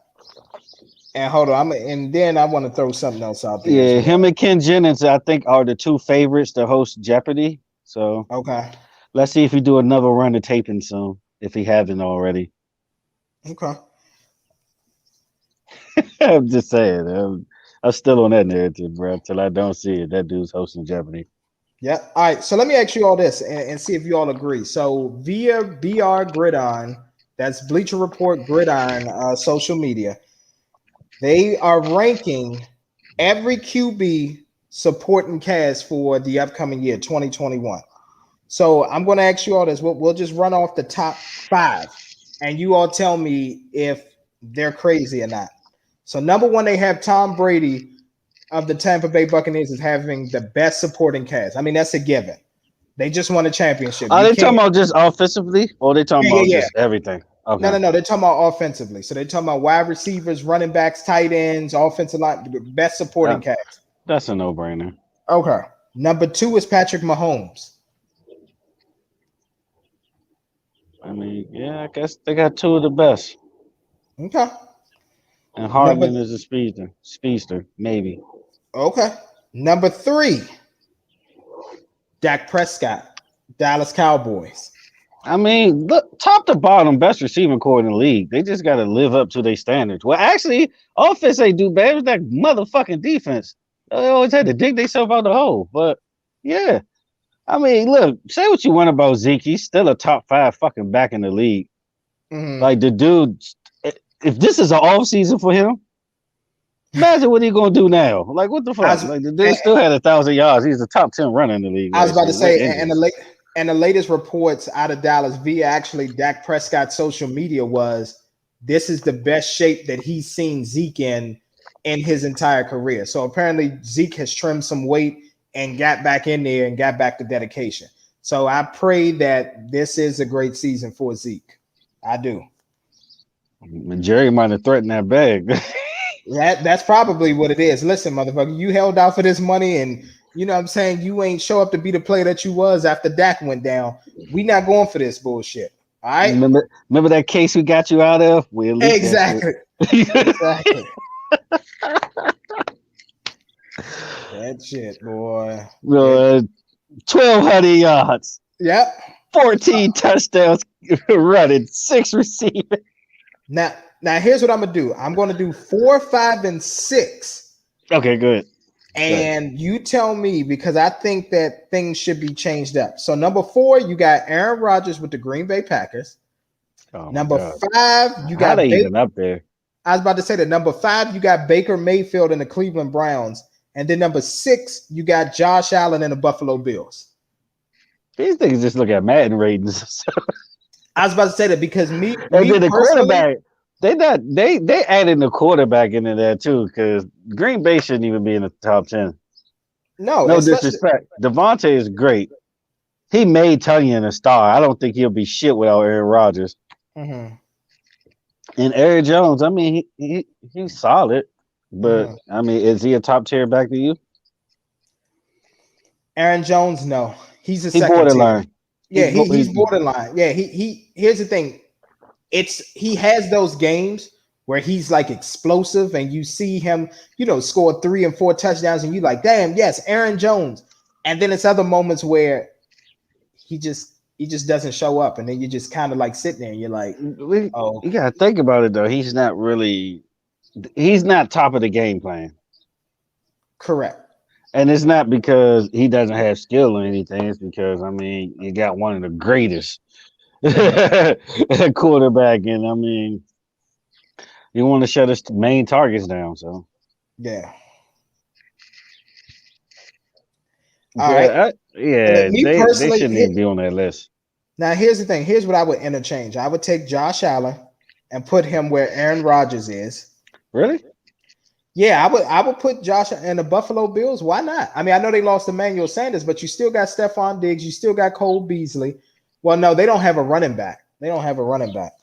And hold on, and then I want to throw something else out there as Yeah, him well. and Ken Jennings, I think, are the two favorites to host Jeopardy. So Okay. let's see if we do another run of taping soon, if he haven't already. Okay. I'm just saying. I'm still on that narrative, bro. Till I don't see it. That dude's hosting Jeopardy. Yeah. All right. So let me ask you all this and see if you all agree. So via BR Gridiron, that's Bleacher Report Gridiron social media, they are ranking every QB supporting cast for the upcoming year, 2021. So I'm going to ask you all this. We'll just run off the top five, and you all tell me if they're crazy or not. So number one, they have Tom Brady of the Tampa Bay Buccaneers is having the best supporting cast. I mean, that's a given. They just won a championship. Are You they talking can't. about just offensively, or are they talking Yeah, about yeah, yeah. just everything? No, Okay, no, no. They're talking about offensively. So they're talking about wide receivers, running backs, tight ends, offensive line, the best supporting that, cast. that's a no-brainer. Okay. Number two is Patrick Mahomes. I mean, yeah, I guess they got two of the best, Okay. and Number Hardman is a speedster, maybe. okay. Number three, Dak Prescott, Dallas Cowboys. I mean, look, top to bottom, best receiving core in the league. They just got to live up to their standards. Well, actually, offense ain't do bad. It was that motherfucking defense. They always had to dig themselves out the hole. But yeah, I mean, look, say what you want about Zeke. He's still a top five fucking back in the league. Mm-hmm. Like the dude, if this is an off season for him, imagine what he gonna do now. Like what the I fuck? was, Like the dude still had 1,000 yards. He's the top 10 runner in the league I was last about to year with say, and injuries. the latest reports out of Dallas via actually Dak Prescott's social media was this is the best shape that he's seen Zeke in his entire career. So apparently Zeke has trimmed some weight and got back in there and got back to dedication. So I pray that this is a great season for Zeke. I do. Jerry might have threatened that bag. That's probably what it is. Listen, motherfucker, you held out for this money, and you know what I'm saying, you ain't show up to be the player that you was after Dak went down. We not going for this bullshit. All right. Remember that case we got you out of? We'll leak that shit. Exactly. Exactly. That shit, boy. It, 1,200 yards, yep. 14 touchdowns running, six receiving. Now here's what I'm gonna do. I'm gonna do 4, 5, and 6. Okay, good. And you tell me because I think that things should be changed up. So number 4, you got Aaron Rodgers with the Green Bay Packers. Oh my Number God. 5, you How got they even up there? I was about to say that number 5, you got Baker Mayfield and the Cleveland Browns. And then number 6, you got Josh Allen and the Buffalo Bills. These things just look at Madden ratings. I was about to say that because And me then the personally, quarterback, they added the quarterback into that too, because Green Bay shouldn't even be in the top 10. no, No especially disrespect. Devontae is great. He made Tunyon a star. I don't think he'll be shit without Aaron Rodgers. mhm, And Aaron Jones, I mean, he's solid, but mhm. I mean, is he a top tier back to you? Aaron Jones, no, he's a He second tier. borderline. Yeah, he's borderline. Yeah, he. Here's the thing. He has those games where he's like explosive and you see him, score 3 and 4 touchdowns and you like, damn, yes, Aaron Jones. And then it's other moments where he just doesn't show up and then you just kind of like sitting there and you're like, oh, You gotta think about it though. He's not top of the game plan. correct. And it's not because he doesn't have skill or anything. It's because I mean, you got one of the greatest Mhm. quarterback, and I mean, you want to shut his main targets down. So Yeah. All right. yeah, Me they personally, shouldn't even be on that list. now here's the thing. Here's what I would interchange. I would take Josh Allen and put him where Aaron Rodgers is. Really? Yeah, I would put Josh and the Buffalo Bills. Why not? I mean, I know they lost Emmanuel Sanders, but you still got Stephon Diggs. You still got Cole Beasley. Well, no, they don't have a running back. They don't have a running back.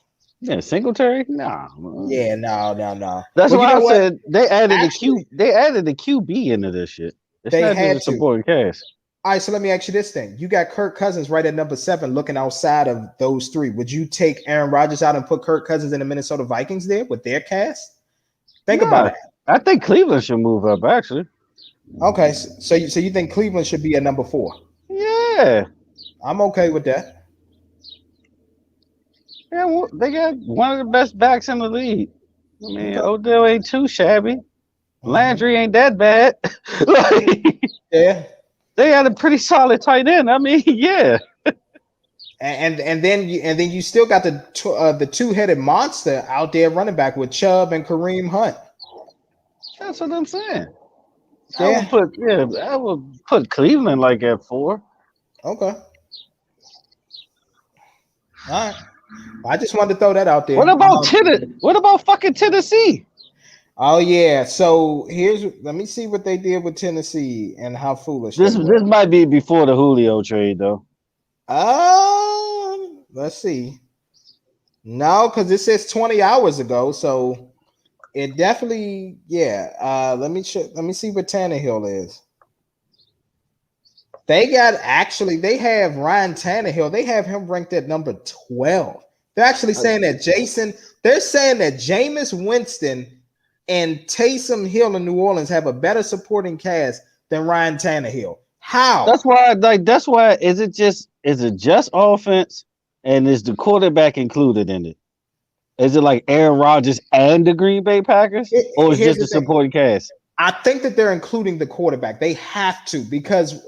Yeah, Singletary? Nah. Yeah, no, no, no. That's Well, you why I know what? said they added the Actually, Q. They added the QB into this shit. It's they not just a had to. supporting cast. All right, so let me ask you this thing. You got Kirk Cousins right at number 7 looking outside of those 3. Would you take Aaron Rodgers out and put Kirk Cousins in the Minnesota Vikings there with their cast? Think about Yeah, it. I think Cleveland should move up. Actually, Okay, so you think Cleveland should be at number 4? yeah, I'm okay with that. yeah. They got one of the best backs in the league. I mean, Okay. Odell ain't too shabby. Mm-hmm. Landry ain't that bad. Like, Yeah. they had a pretty solid tight end. I mean, yeah, And then you still got the two-headed monster out there running back with Chubb and Kareem Hunt. that's what I'm saying. Yeah. I would put Cleveland like at 4. Okay. All right. I just wanted to throw that out What there. about Tennessee? What about fucking Tennessee? Oh yeah. So let me see what they did with Tennessee and how foolish they This were. might be before the Julio trade though. Let's see. No, because it says 20 hours ago. So it definitely, yeah. Let me see what Tannehill is. They have Ryan Tannehill. They have him ranked at number 12. They're actually saying that they're saying that Jameis Winston and Taysom Hill in New Orleans have a better supporting cast than Ryan Tannehill. How? That's why is it just offense and is the quarterback included in it? Is it like Aaron Rodgers and the Green Bay Packers, or is Here's just the the thing. supporting cast? I think that they're including the quarterback. They have to because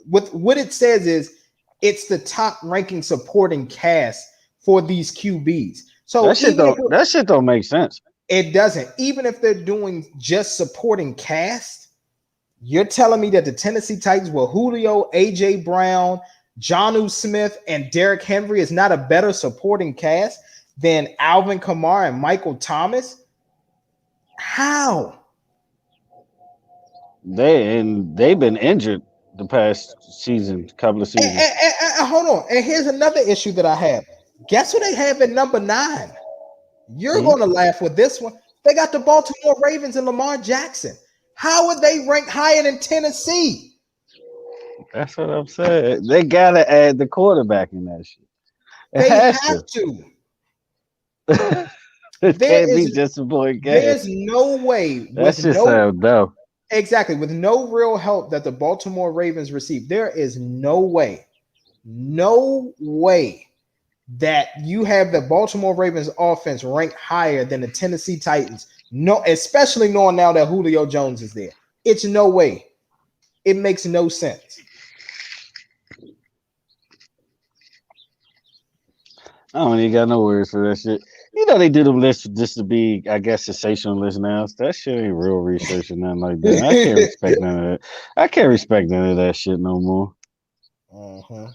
what it says is it's the top ranking supporting cast for these QBs. So That shit don't make sense. it doesn't, even if they're doing just supporting cast, you're telling me that the Tennessee Titans with Julio, AJ Brown, Jonnu Smith, and Derrick Henry is not a better supporting cast than Alvin Kamara and Michael Thomas? How? They've been injured the past couple of seasons. Hold on. And here's another issue that I have. Guess who they have at number 9? You're Hmm? going to laugh with this one. They got the Baltimore Ravens and Lamar Jackson. How are they ranked higher than Tennessee? That's what I'm saying. They gotta add the quarterback in that shit. It They has have to. to. It There can't be is just a boy there's gas. no way That with shit no sound dumb. exactly with no real help that the Baltimore Ravens received. There is no way that you have the Baltimore Ravens offense ranked higher than the Tennessee Titans. No, especially knowing now that Julio Jones is there. It's no way. It makes no sense. I don't even got no words for that shit. You know they do them lists just to be, I guess, sensationalist now. That shit ain't real research or nothing like that. I can't respect none of that. I can't respect none of that shit no more. Uh-huh.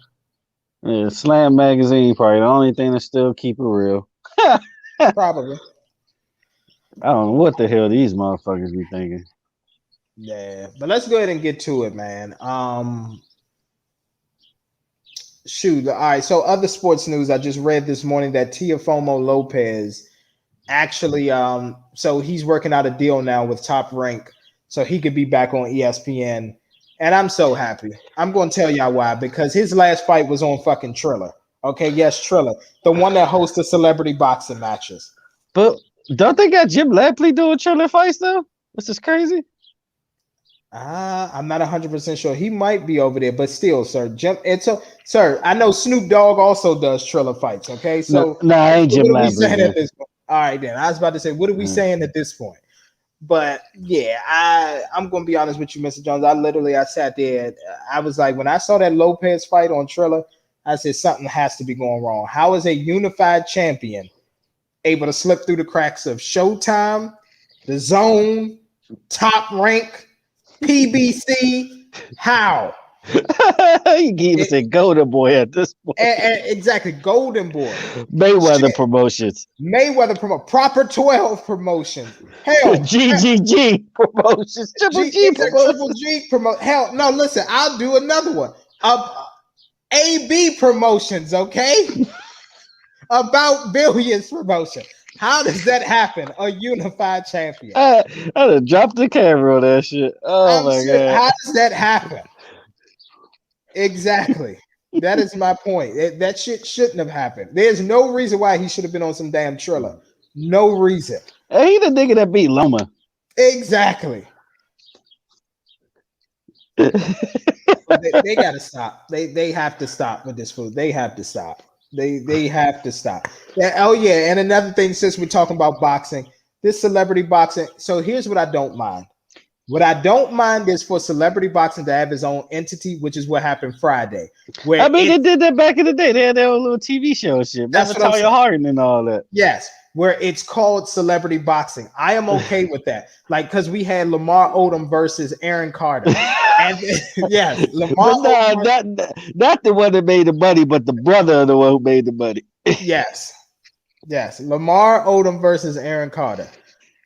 Yeah, Slam magazine probably the only thing that still keep it real. I Probably. don't know what the hell these motherfuckers be thinking. Yeah. But let's go ahead and get to it, man. Shoot. All right. So other sports news I just read this morning that Tiafomo Lopez actually so he's working out a deal now with Top Rank so he could be back on ESPN. And I'm so happy. I'm going to tell y'all why, because his last fight was on fucking Triller. Okay, yes, Triller, the one that hosts the celebrity boxing matches. But don't they got Jim Lampley doing trailer fights though? This is crazy. I'm not 100% sure. He might be over there, but still, sir. Jim, it's a sir. I know Snoop Dogg also does Triller fights. Okay, No, so, nah, I ain't so Jim what are we Lampley saying at then. this point? All right, then I was about to say, what are we Mm. saying at this point? But yeah, I'm gonna be honest with you, Mr. Jones. I sat there. I was like, when I saw that Lopez fight on Triller, I said something has to be going wrong. How is a unified champion able to slip through the cracks of Showtime, The Zone, Top Rank, PBC? How? You can even It, say Golden Boy at this point. exactly, Golden Boy, Mayweather shit, Promotions. Mayweather proper 12 promotions. Hell, GGG Promotions. Triple G Triple Promotions. G promote. Hell, no, listen, I'll do another one. AB Promotions, okay? About Billions Promotion. How does that happen? A unified champion. I done dropped the camera on that shit. Oh I'm my serious. How god. does that happen? Exactly. That is my point. That shit shouldn't have happened. There's no reason why he should have been on some damn Triller. No reason. Hey, he the nigga that beat Loma. Exactly. They got to stop. They have to stop with this food. They have to stop. They have to stop. Yeah, oh yeah, and another thing, since we're talking about boxing, this celebrity boxing. So here's what I don't mind. What I don't mind is for celebrity boxing to have its own entity, which is what happened Friday. Where I mean, they did that back in the day. They had their own little TV show and shit. That's Remember what I'm Talia saying. Hardin and all that. Yes, where it's called celebrity boxing. I am okay with that. Like, because we had Lamar Odom versus Aaron Carter. And yes, Lamar Odom not the one that made the money, but the brother of the one who made the money. Yes. Lamar Odom versus Aaron Carter.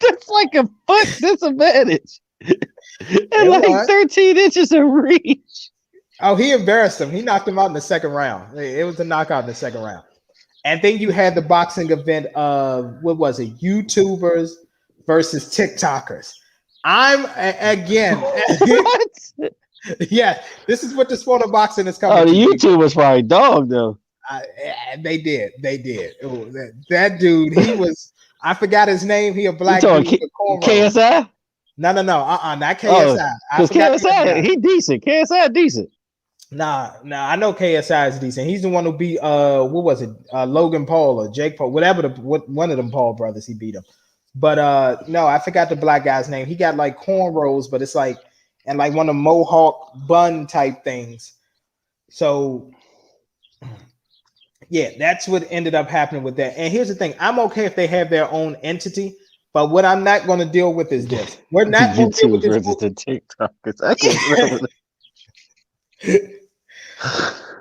That's like a foot disadvantage. And like 13 inches of reach. Oh, he embarrassed him. He knocked him out in the second round. It was a knockout in the second round. And then you had the boxing event of, what was it? YouTubers versus TikTokers. I'm, again, yeah, this is what the sport of boxing is coming to. The YouTubers probably dog, though. They did. Ooh, that dude, he was, I forgot his name. He a black dude. KSI? No, not KSI. Because KSI, he decent. KSI decent. Nah, I know KSI is decent. He's the one who beat what was it? Logan Paul or Jake Paul, whatever one of them Paul brothers, he beat him. But no, I forgot the black guy's name. He got like cornrows, but it's like and like one of the mohawk bun type things. So yeah, that's what ended up happening with that. And here's the thing: I'm okay if they have their own entity, but what I'm not going to deal with is this. We're not going to deal with this. The TikTokers. I can't remember.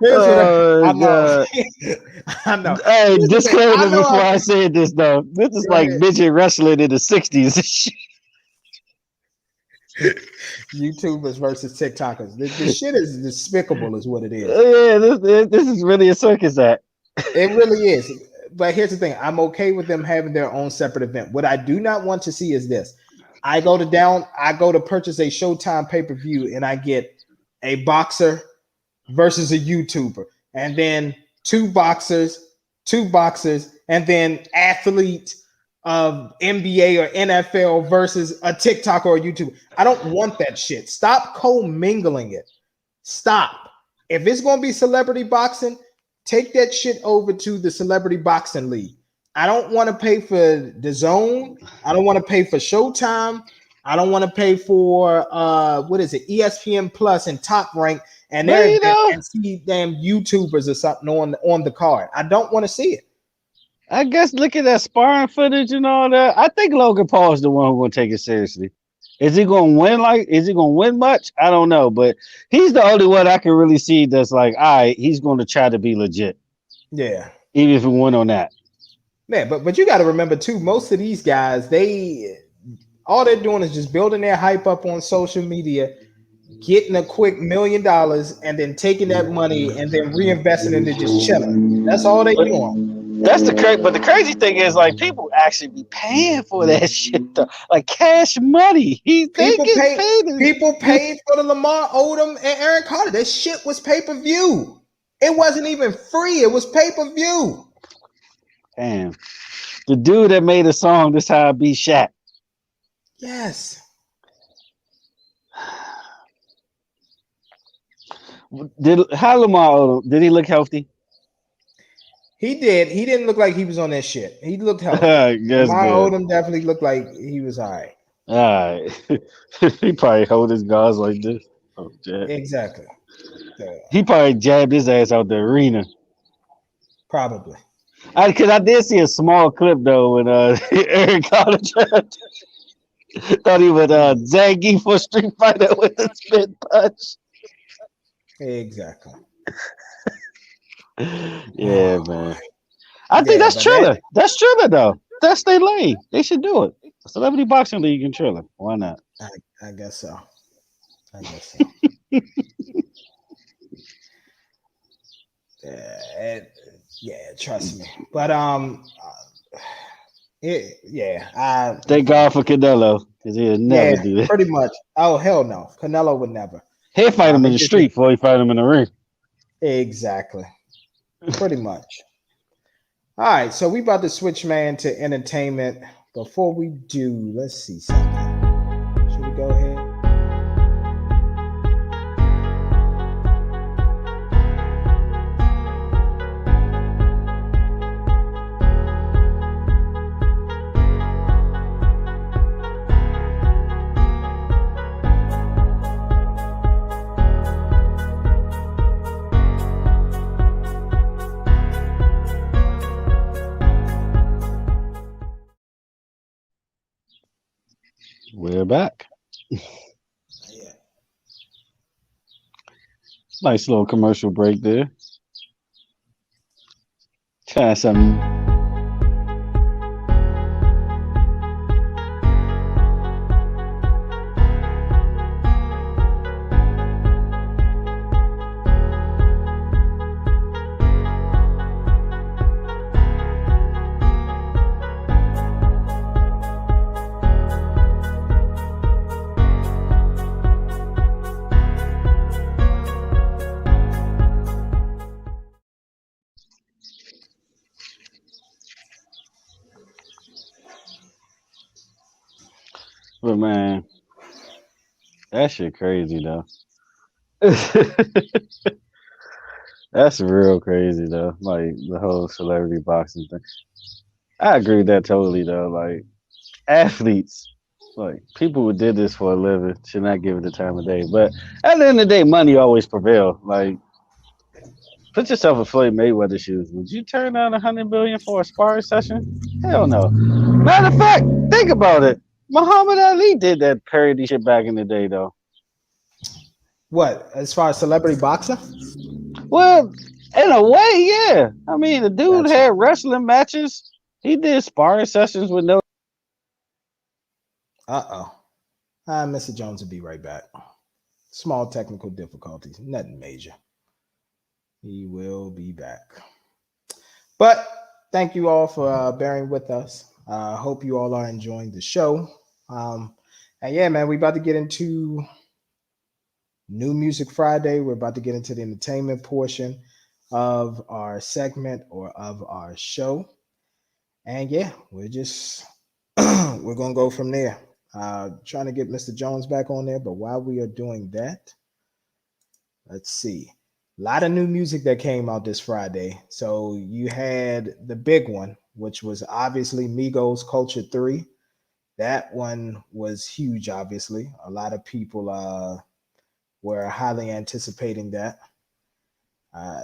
I know. I know. Hey, disclaimer before I say this though. This is like midget wrestling in the 60s. YouTubers versus TikTokers. This shit is despicable, is what it is. Yeah, this is really a circus act. It really is. But here's the thing: I'm okay with them having their own separate event. What I do not want to see is this: I go to purchase a Showtime pay-per-view, and I get a boxer versus a YouTuber, and then two boxers, and then athlete of NBA or NFL versus a TikTok or a YouTube. I don't want that shit. Stop commingling it. Stop. If it's going to be celebrity boxing, take that shit over to the Celebrity Boxing League. I don't want to pay for DAZN. I don't want to pay for Showtime. I don't want to pay for what is it, ESPN Plus and Top Rank and see damn YouTubers or something on the card. I don't want to see it. I guess look at that sparring footage and all that. I think Logan Paul is the one who's gonna take it seriously. Is he gonna win? Is he gonna win much? I don't know, but he's the only one I can really see that's like, all right, he's gonna try to be legit. Yeah. Even if we win on that. Man, but you got to remember too, most of these guys, all they're doing is just building their hype up on social media, getting a quick $1 million, and then taking that money and then reinvesting into just chilling. That's all they doing. That's but the crazy thing is, like, people actually be paying for that shit though, like cash money. People paid for the Lamar Odom and Aaron Carter. That shit was pay-per-view. It wasn't even free. It was pay-per-view. Damn, the dude that made a song, "This How I Be Shaq." Yes. How Lamar Odom, did he look healthy? He did. He didn't look like he was on that shit. He looked healthy. Lamar Odom definitely looked like he was all right. All right. He probably hold his guys like this. Oh, exactly. He probably jabbed his ass out the arena. Probably. Because I did see a small clip though when Aaron Carter thought he would Zangief for Street Fighter with a spin punch. Exactly. Yeah, man. I think that's Triller. That's Triller, though. That's their lane. They should do it. Celebrity Boxing League and Triller. Why not? I guess so. Yeah, trust me. But thank God for Canelo, because he'll never do that. Pretty much. Oh hell no, Canelo would never. He'll fight him in the street before he fight him in the ring. Exactly. Pretty much. All right, so we about to switch, man, to entertainment. Before we do, let's see something. Should we go ahead? We're back. Yeah. Nice little commercial break there. Try something new every now and then. But man, that shit crazy though. That's real crazy though. Like the whole celebrity boxing thing. I agree with that totally though. Like athletes, like people who did this for a living should not give it the time of day. But at the end of the day, money always prevail. Like put yourself in Floyd Mayweather shoes. Would you turn down 100 billion for a sparring session? Hell no. Matter of fact, think about it. Muhammad Ali did that parody shit back in the day though. What as far as celebrity boxer? Well, in a way, yeah. I mean, the dude Gotcha. had wrestling matches. He did sparring sessions with no. Uh-oh. Mr. Jones will be right back. Small technical difficulties, nothing major. He will be back. But thank you all for bearing with us. I hope you all are enjoying the show. And yeah, man, we about to get into New Music Friday. We're about to get into the entertainment portion of our segment or of our show. And yeah, we're just we're gonna go from there. Trying to get Mr. Jones back on there, but while we are doing that, let's see. A lot of new music that came out this Friday. So you had the big one, which was obviously Migos Culture 3. That one was huge, obviously. A lot of people were highly anticipating that. Uh,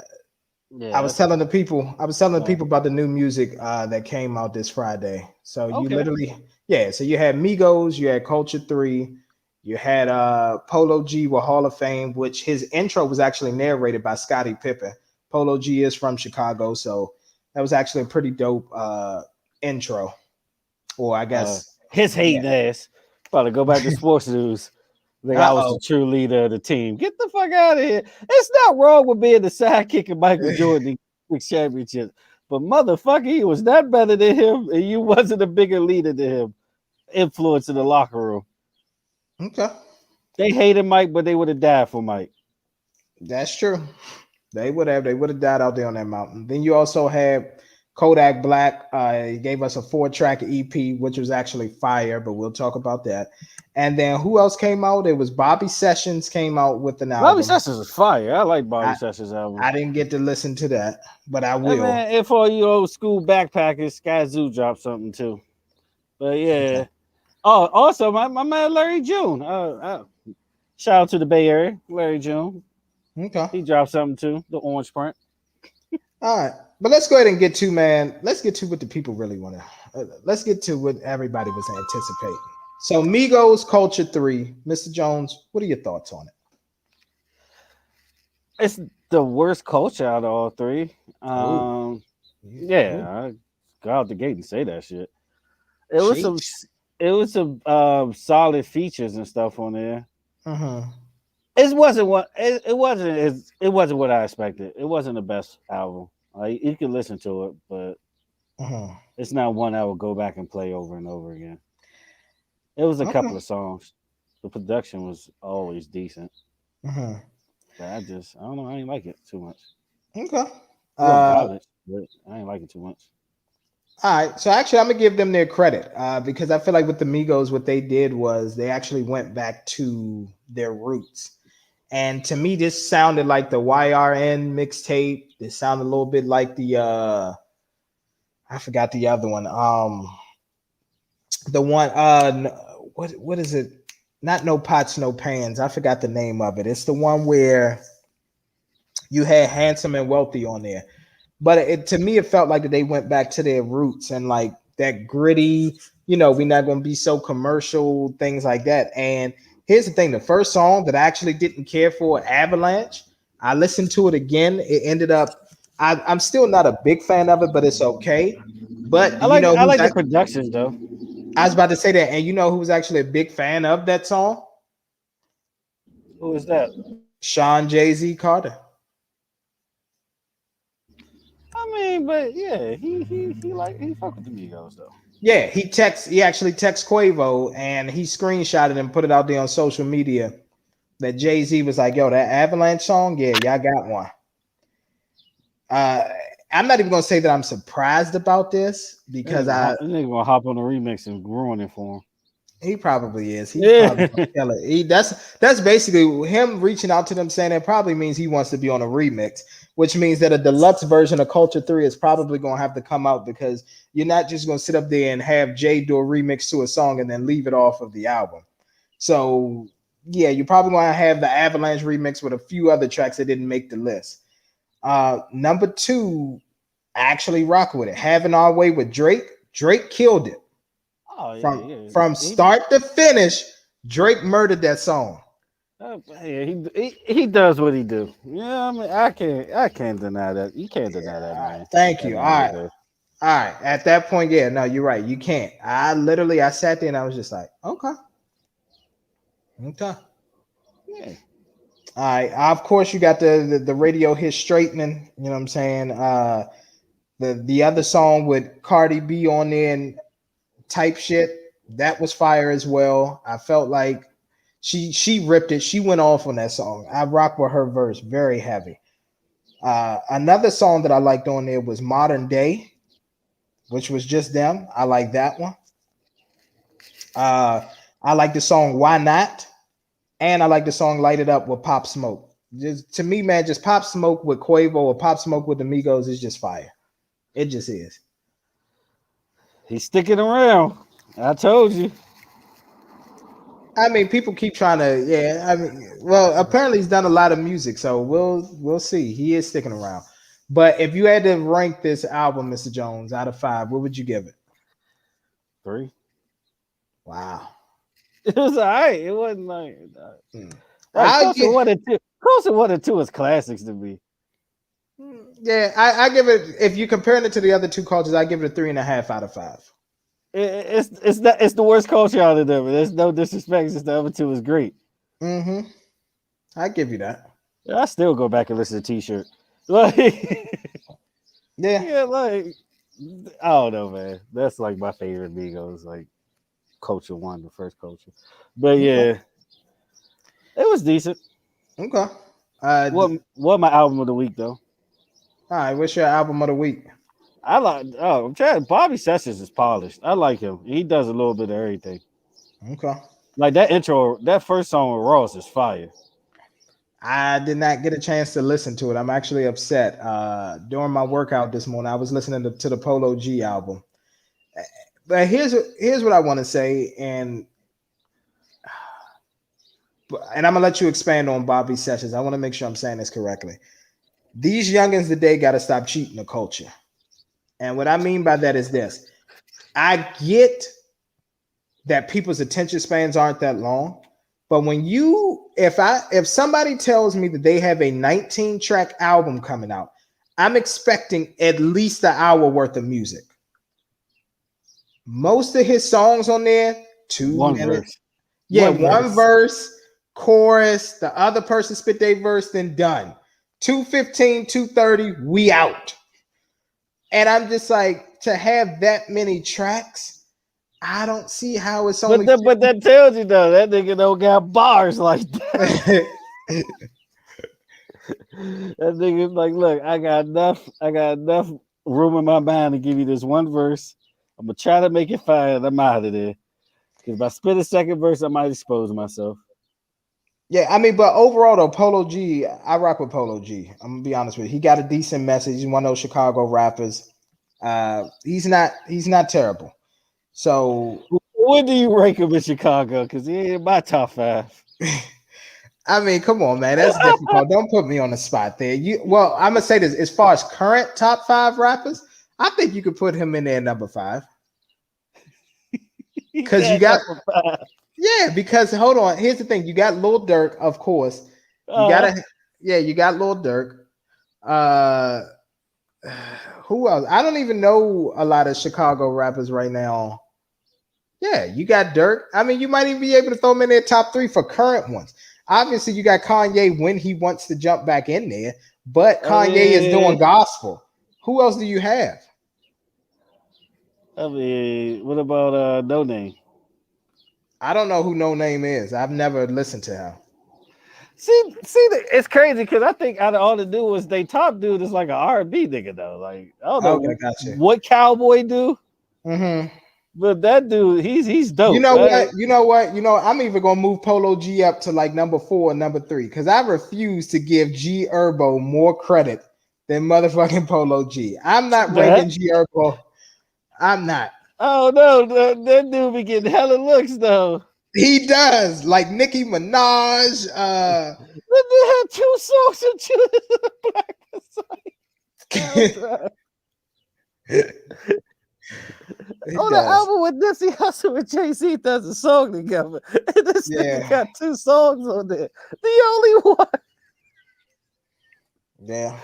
Yeah, that's I was telling the fine. people about the new music that came out this Friday. So you Okay. literally, yeah. So you had Migos, you had Culture 3, you had Polo G with Hall of Fame, which his intro was actually narrated by Scottie Pippen. Polo G is from Chicago, so that was actually a pretty dope intro. Or I Uh, guess, his yeah. hating ass. About to go back to sports news. Like I was the Uh true leader of the team. Get the fuck out of here. It's not wrong with being the sidekick of Michael oh. Jordan in six championships. But motherfucker, he was not better than him, and you wasn't a bigger leader than him. Influence in the locker room. Okay, They hated Mike, but they would have died for Mike. that's true. They would have died out there on that mountain. Then you also had Kodak Black. He gave us a 4-track EP, which was actually fire, but we'll talk about that. And then who else came out? It was Bobby Sessions came out with an Bobby album. Sessions is fire. I like Bobby I Sessions album. I didn't get to listen to that, but I And will. man, if all you old school backpackers, Sky Zoo dropped something too. But Okay. yeah. Oh, also my man Larry June. Shout out to the Bay Area, Larry June. Okay. He dropped something too. The Orange Print. All right. But let's go ahead and get to, man. Let's get to what the people really want to. Let's get to what everybody was anticipating. So Migos Culture 3, Mr. Jones, what are your thoughts on it? It's the worst culture out of all three. Oh, Yeah, oh, I go out the gate and say that shit. It was some, sheesh. it was some solid features and stuff on there. Uh-huh. It wasn't what I expected. It wasn't the best album. Like you can listen to it, but Uh-huh. it's not one I would go back and play over and over again. It was a couple Okay. of songs. The production was always decent, Uh-huh. but I don't know. I didn't like it too much. Okay. It wasn't Uh, garbage, but I didn't like it too much. all right. So actually, I'm gonna give them their credit because I feel like with the Migos, what they did was they actually went back to their roots. And to me, this sounded like the YRN mixtape. This sounded a little bit like the I forgot the other one. The one what is it? Not No Pots, No Pans. I forgot the name of it. It's the one where you had Handsome and Wealthy on there. But it to me, it felt like that they went back to their roots and like that gritty, we're not going to be so commercial, things like that. And here's the thing: the first song that I actually didn't care for, Avalanche, I listened to it again. It ended up, I'm still not a big fan of it, but it's okay. But do you know I who's like the that? productions though. I was about to say that, and you know who's actually a big fan of that song? Who is that? Sean Jay Z Carter. I mean, but yeah, he fuck with the Migos though. Yeah, he actually texted Quavo and he screenshotted and put it out there on social media that Jay Z was like, "Yo, that Avalanche song, yeah, y'all got one." Uh, I'm not even gonna say that I'm surprised about this because That nigga gonna hop on the remix and ruin it for him. he probably is. He's probably Yeah. gonna kill it. That's basically him reaching out to them saying that probably means he wants to be on a remix, which means that a deluxe version of Culture 3 is probably gonna have to come out because you're not just gonna sit up there and have Jay do a remix to a song and then leave it off of the album. So yeah, you probably want to have the Avalanche remix with a few other tracks that didn't make the list. Number two, actually rock with it. Having Our Way with Drake. Drake killed it Oh yeah, from yeah. from start to finish. Drake murdered that song. Yeah, he does what he do. Yeah, I mean, I can't deny that. You can't deny that, All right, man. thank At you. the All end of right, the day, all right. At that point, yeah, no, you're right. You can't. I sat there and I was just like, okay, okay. yeah. All right. Of course, you got the radio hit straightening. You know what I'm saying? The other song with Cardi B on there and type shit that was fire as well. I felt like she ripped it. She went off on that song. I rock with her verse, very heavy. Another song that I liked on there was Modern Day, which was just them. I like that one. Uh, I like the song Why Not, and I like the song Light It Up with Pop Smoke. Just to me, man, just Pop Smoke with Quavo or Pop Smoke with the Migos is just fire. It just is. He's sticking around. I told you. I mean, people keep trying to, yeah. I mean, well, apparently he's done a lot of music, so we'll see. He is sticking around. But if you had to rank this album, Mr. Jones, out of five, what would you give it? 3. Wow. It was all right. It wasn't Hmm. like I close to get, 1 and 2. Close to 1 and 2 is classics to me. yeah, I give it. If you're comparing it to the other two cultures, I give it a 3.5 out of five. It's the worst culture out of them. There's no disrespect. Since the other two is great. Mm-hmm. I give you that. I still go back and listen to T-shirt. Like, Yeah. yeah, like I don't know, man. That's like my favorite Migos, like Culture One, the first Culture. But Okay. yeah, it was decent. Okay. Uh, What d- what my album of the week though? all right. What's your album of the week? I like. Oh, I'm trying. Bobby Sessions is polished. I like him. He does a little bit of everything. Okay. Like that intro, that first song with Ross is fire. I did not get a chance to listen to it. I'm actually upset. During my workout this morning, I was listening to the Polo G album. But here's what I want to say, and I'm gonna let you expand on Bobby Sessions. I want to make sure I'm saying this correctly. These youngins today got to stop cheating the culture. And what I mean by that is this: I get that people's attention spans aren't that long, but if somebody tells me that they have a 19 track album coming out, I'm expecting at least an hour worth of music. Most of his songs on there, two One minutes. verse. Yeah, One one verse. verse, chorus, the other person spit their verse, then done. 2:15, 2:30, we out. And I'm just like, to have that many tracks, I don't see how it's only But that tells you though that nigga don't got bars like that. 50. That nigga's like, look, I got enough room in my mind to give you this one verse. I'm gonna try to make it fine. I'm out of there. Because if I spit a second verse, I might expose myself. Yeah, I mean, but overall though, Polo G, I rock with Polo G. I'm gonna be honest with you. He got a decent message. He's one of those Chicago rappers. He's not terrible. So When do you rank him in Chicago? Because he ain't in my top 5. I mean, come on, man. That's difficult. Don't put me on the spot there. I'm gonna say this: as far as current top five rappers, I think you could put him in there number five. because you got because hold on. Here's the thing: you got Lil Durk, of course. You gotta you got Lil Durk. Uh, who else? I don't even know a lot of Chicago rappers right now. Yeah, you got Dirk. I mean, you might even be able to throw him in their top 3 for current ones. Obviously, you got Kanye when he wants to jump back in there, but Kanye is doing gospel. Who else do you have? I mean, what about No Name? I don't know who No Name is. I've never listened to him. It's crazy because I think out of all the dudes, they top dude is like an R&B nigga though. Like I don't know Okay, gotcha. what Cowboy do, Mm-hmm. but that dude, he's dope. You know what? You know what? You know, I'm even gonna move Polo G up to like number 4 and number 3 because I refuse to give G Herbo more credit than motherfucking Polo G. I'm not ranking G Herbo. I'm not. Oh no, that dude be getting hella looks though. He does, like Nicki Minaj. That dude had 2 songs with Judas Black Messiah. On the album with Nipsey Hussle and Jay-Z does a song together. And this nigga got 2 songs on there. The only one. Yeah.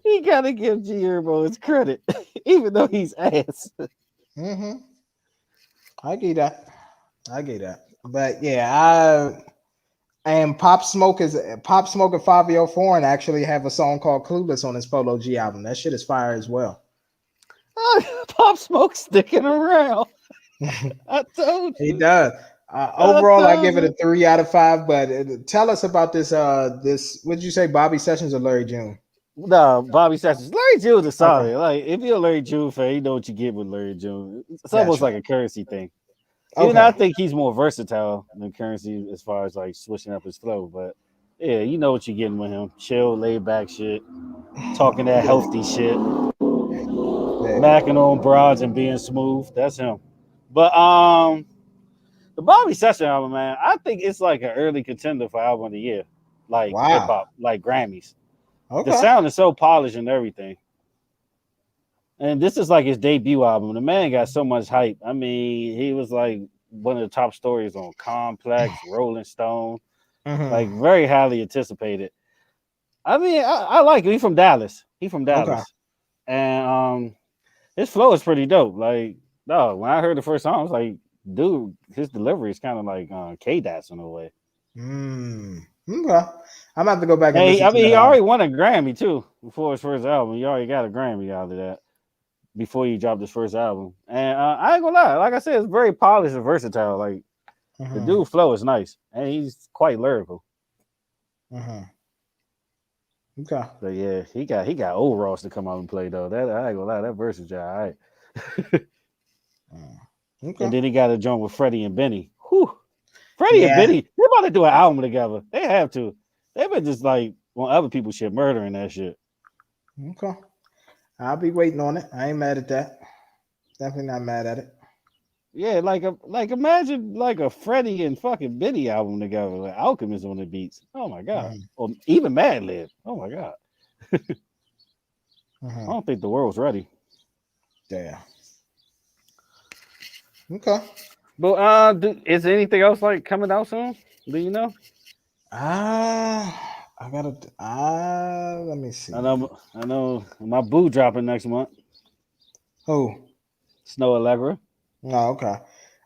He gotta give G Herbo his credit, even though he's ass. Mm-hmm. I get that. But yeah, and Pop Smoke and Fabio Foreign actually have a song called Clueless on his Polo G album. That shit is fire as well. Pop Smoke sticking around. I told you. He does. Overall, I give it a 3 out of 5. But tell us about this. This what did you say, Bobby Sessions or Larry June? No, Bobby Sessions. Larry June is solid. Okay. Like if you're a Larry June fan, you know what you get with Larry June. It's almost like a Currency thing. Even though I think he's more versatile than Currency as far as like switching up his flow. But yeah, you know what you're getting with him. Chill, laid back shit, talking that healthy shit, macking on broads and being smooth. That's him. But the Bobby Sessions album, man, I think it's like an early contender for album of the year, like hip hop, like Grammys. The sound is so polished and everything. And this is like his debut album. The man got so much hype. I mean, he was like one of the top stories on Complex, Rolling Stone, like very highly anticipated. I mean, I like him. He's from Dallas. And his flow is pretty dope. Like, no, when I heard the first song, I was like, dude, his delivery is kind of like K-Dats in a way. Okay. I'm about to go back and listen to he already won a Grammy too before his first album. He already got a Grammy out of that before he dropped his first album. And I ain't gonna lie, like I said, it's very polished and versatile. Like the dude flow is nice, and he's quite lyrical. Okay. But yeah, he got old Ross to come out and play though. That I ain't gonna lie, that verse is all right. Okay. And then he got a joint with Freddie and Benny. Whew. Freddie and Benny, they're about to do an album together. They have to. They've been just like on other people's shit, murdering that shit. Okay. I'll be waiting on it. I ain't mad at that. Definitely not mad at it. Yeah, like imagine like a Freddie and fucking Benny album together. Like Alchemist on the beats. Oh my god. Or even Madlib. Oh my god. I don't think the world's ready. Yeah. Okay. But is there anything else like coming out soon? Do you know? I gotta. Let me see. I know. My boo dropping next month. Who? Snow Allegra. Oh, okay.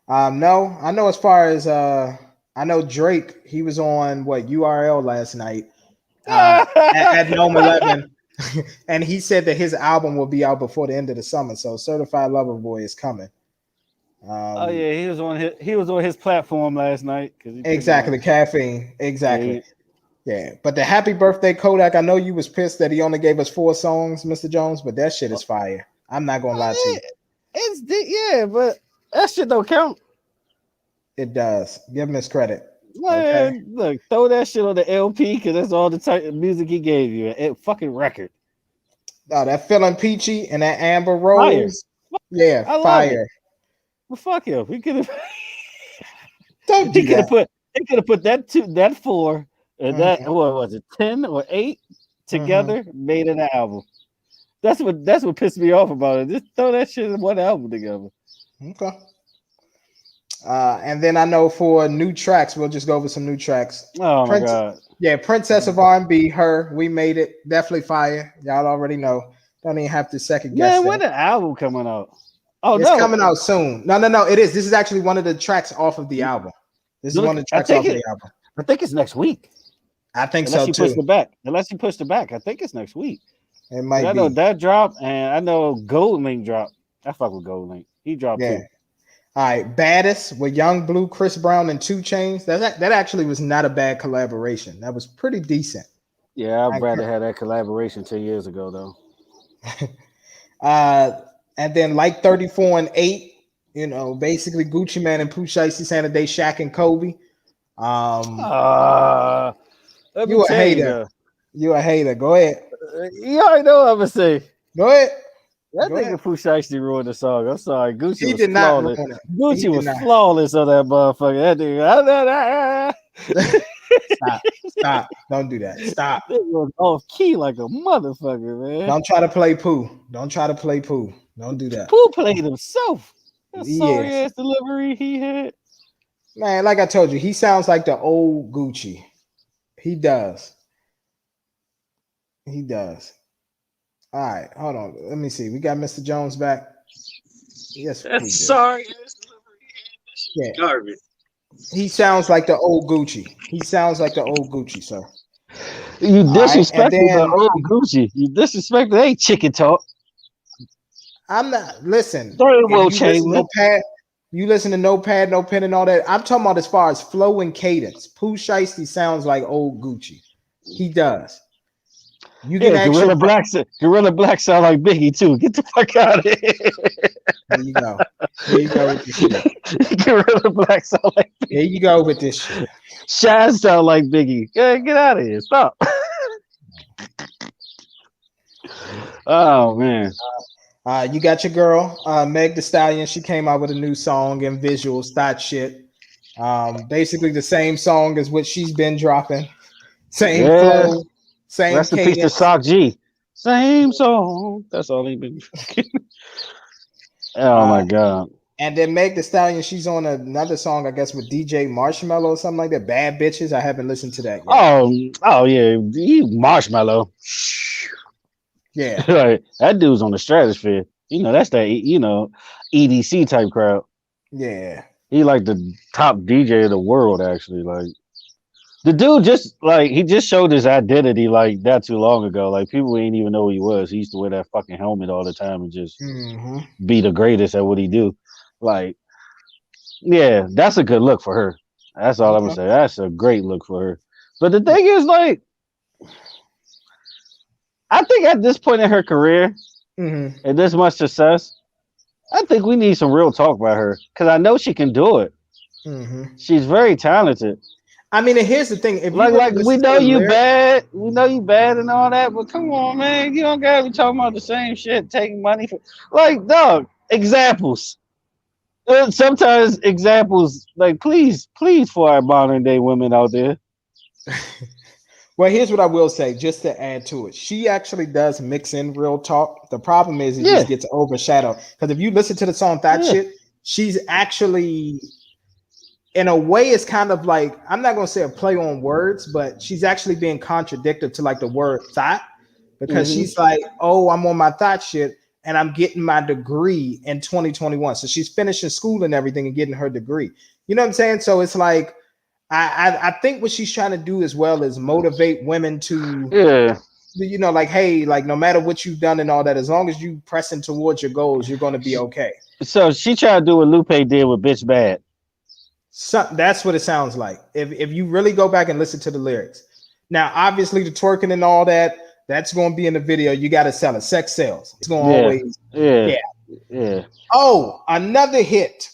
No, I know as far as I know Drake. He was on what URL last night at Nome 11, and he said that his album will be out before the end of the summer. So Certified Lover Boy is coming. Oh yeah, he was on his platform last night. Exactly, Caffeine. Exactly. Yeah, but the Happy Birthday Kodak. I know you was pissed that he only gave us 4 songs, Mr. Jones, but that shit is fire. I'm not gonna lie to you. But that shit don't count. It does. Give him his credit. Man, look, throw that shit on the LP because that's all the type of music he gave you. A fucking record. Oh, that Feeling Peachy and that Amber Rose. Fire. Yeah, I fire. It. Well, fuck him. He could have. Don't do that. He could have put that 4 and that what was it 10 or 8 together made an album. That's what pissed me off about it. Just throw that shit in one album together. Okay. And then I know for new tracks, we'll just go over some new tracks. Oh my Prince, god. yeah, Princess of R&B, her, we made it, definitely fire. Y'all already know. Don't even have to second guess Man, when that. the album coming out? Oh It's no. coming out soon. No, no, no. It is. This is actually one of the tracks off of the album. This is one Look, of the tracks off of the album. I think it's next week. I think Unless so you pushed too. it back. Unless you pushed it back. I think it's next week. It But might I know be. that dropped, and I know Gold Link dropped. I fuck with Gold Link. He dropped Yeah. too. All right. Baddest with Young Blue, Chris Brown, and 2 Chains. That actually was not a bad collaboration. That was pretty decent. Yeah, I'd And, rather have that collaboration 10 years ago though. uh, and then like 34 and 8. Basically Gucci Man and Pooh Shiesty saying that they Shaq and Kobe. Um, Uh let me you a tell you hater. though. You a hater. Go ahead. You already know what I'm gonna say. Go ahead. That Go ahead. nigga Pooh Shiesty ruined the song. I'm sorry. Gucci He was did not flawless. ruin it. He Gucci did was not. flawless on that motherfucker. That nigga. Stop. Stop. Don't do that. Stop. That was off key like a motherfucker, man. Don't try to play Pooh. Don't try to play Pooh. Don't do that. Pooh played himself. That sorry Yes. ass delivery he had. Man, like I told you, he sounds like the old Gucci. He does. He does. All right, hold on. Let me see. We got Mr. Jones back. Yes, we do. Sorry ass delivery. Yeah. Garbage. He sounds like the old Gucci. He sounds like the old Gucci, sir. You All right, and disrespected the then old Gucci. You disrespected ain't chicken talk. I'm not listen. Sorry, If Will you listen to Chamberlain. no pad, you listen to no pad, no pen, and all that. I'm talking about as far as flow and cadence. Pooh Shiesty sounds like old Gucci. He does. You can Yeah, ask your Gorilla Black sound like Biggie too. Get the fuck out of here. There you go. There you go with this shit. Gorilla Black sound like There you go with this shit. Shaz sound like Biggie. Get out of here. Stop. Oh man. You got your girl, Meg The Stallion. She came out with a new song and visuals, that shit. Basically the same song as what she's been dropping. Same Yeah. flow, same Rest in peace to cadence. Sock G. Same song. That's all he been. Oh my god. And then Meg The Stallion, she's on another song, I guess, with DJ Marshmello or something like that. Bad Bitches. I haven't listened to that yet. Oh yeah. He Marshmallow. Yeah. Like, that dude's on the stratosphere. That's that EDC type crowd. Yeah. He like the top DJ of the world, actually. Like the dude he just showed his identity like that too long ago. Like people ain't even know who he was. He used to wear that fucking helmet all the time and just be the greatest at what he do. Like, yeah, that's a good look for her. That's all I'm gonna say. That's a great look for her. But the thing is, like, I think at this point in her career and this much success, I think we need some real talk about her because I know she can do it. She's very talented. I mean, and here's the thing: if like we know you bad, and all that, but come on, man, you don't gotta be talking about the same shit, taking money for like dog examples. Sometimes examples like please for our modern day women out there. Well, here's what I will say, just to add to it. She actually does mix in real talk. The problem is it just gets overshadowed. Because if you listen to the song That Shit, she's actually, in a way, it's kind of like, I'm not going to say a play on words, but she's actually being contradictory to like the word thought. Because she's like, oh, I'm on my thought shit and I'm getting my degree in 2021. So she's finishing school and everything and getting her degree. You know what I'm saying? So it's like, I think what she's trying to do as well is motivate women to, like, hey, like no matter what you've done and all that, as long as you pressing towards your goals, you're going to be okay. So she tried to do what Lupe did with Bitch Bad. So that's what it sounds like. If you really go back and listen to the lyrics. Now, obviously the twerking and all that, that's going to be in the video. You got to sell it. Sex sales. It's going to always. Yeah. Oh, another hit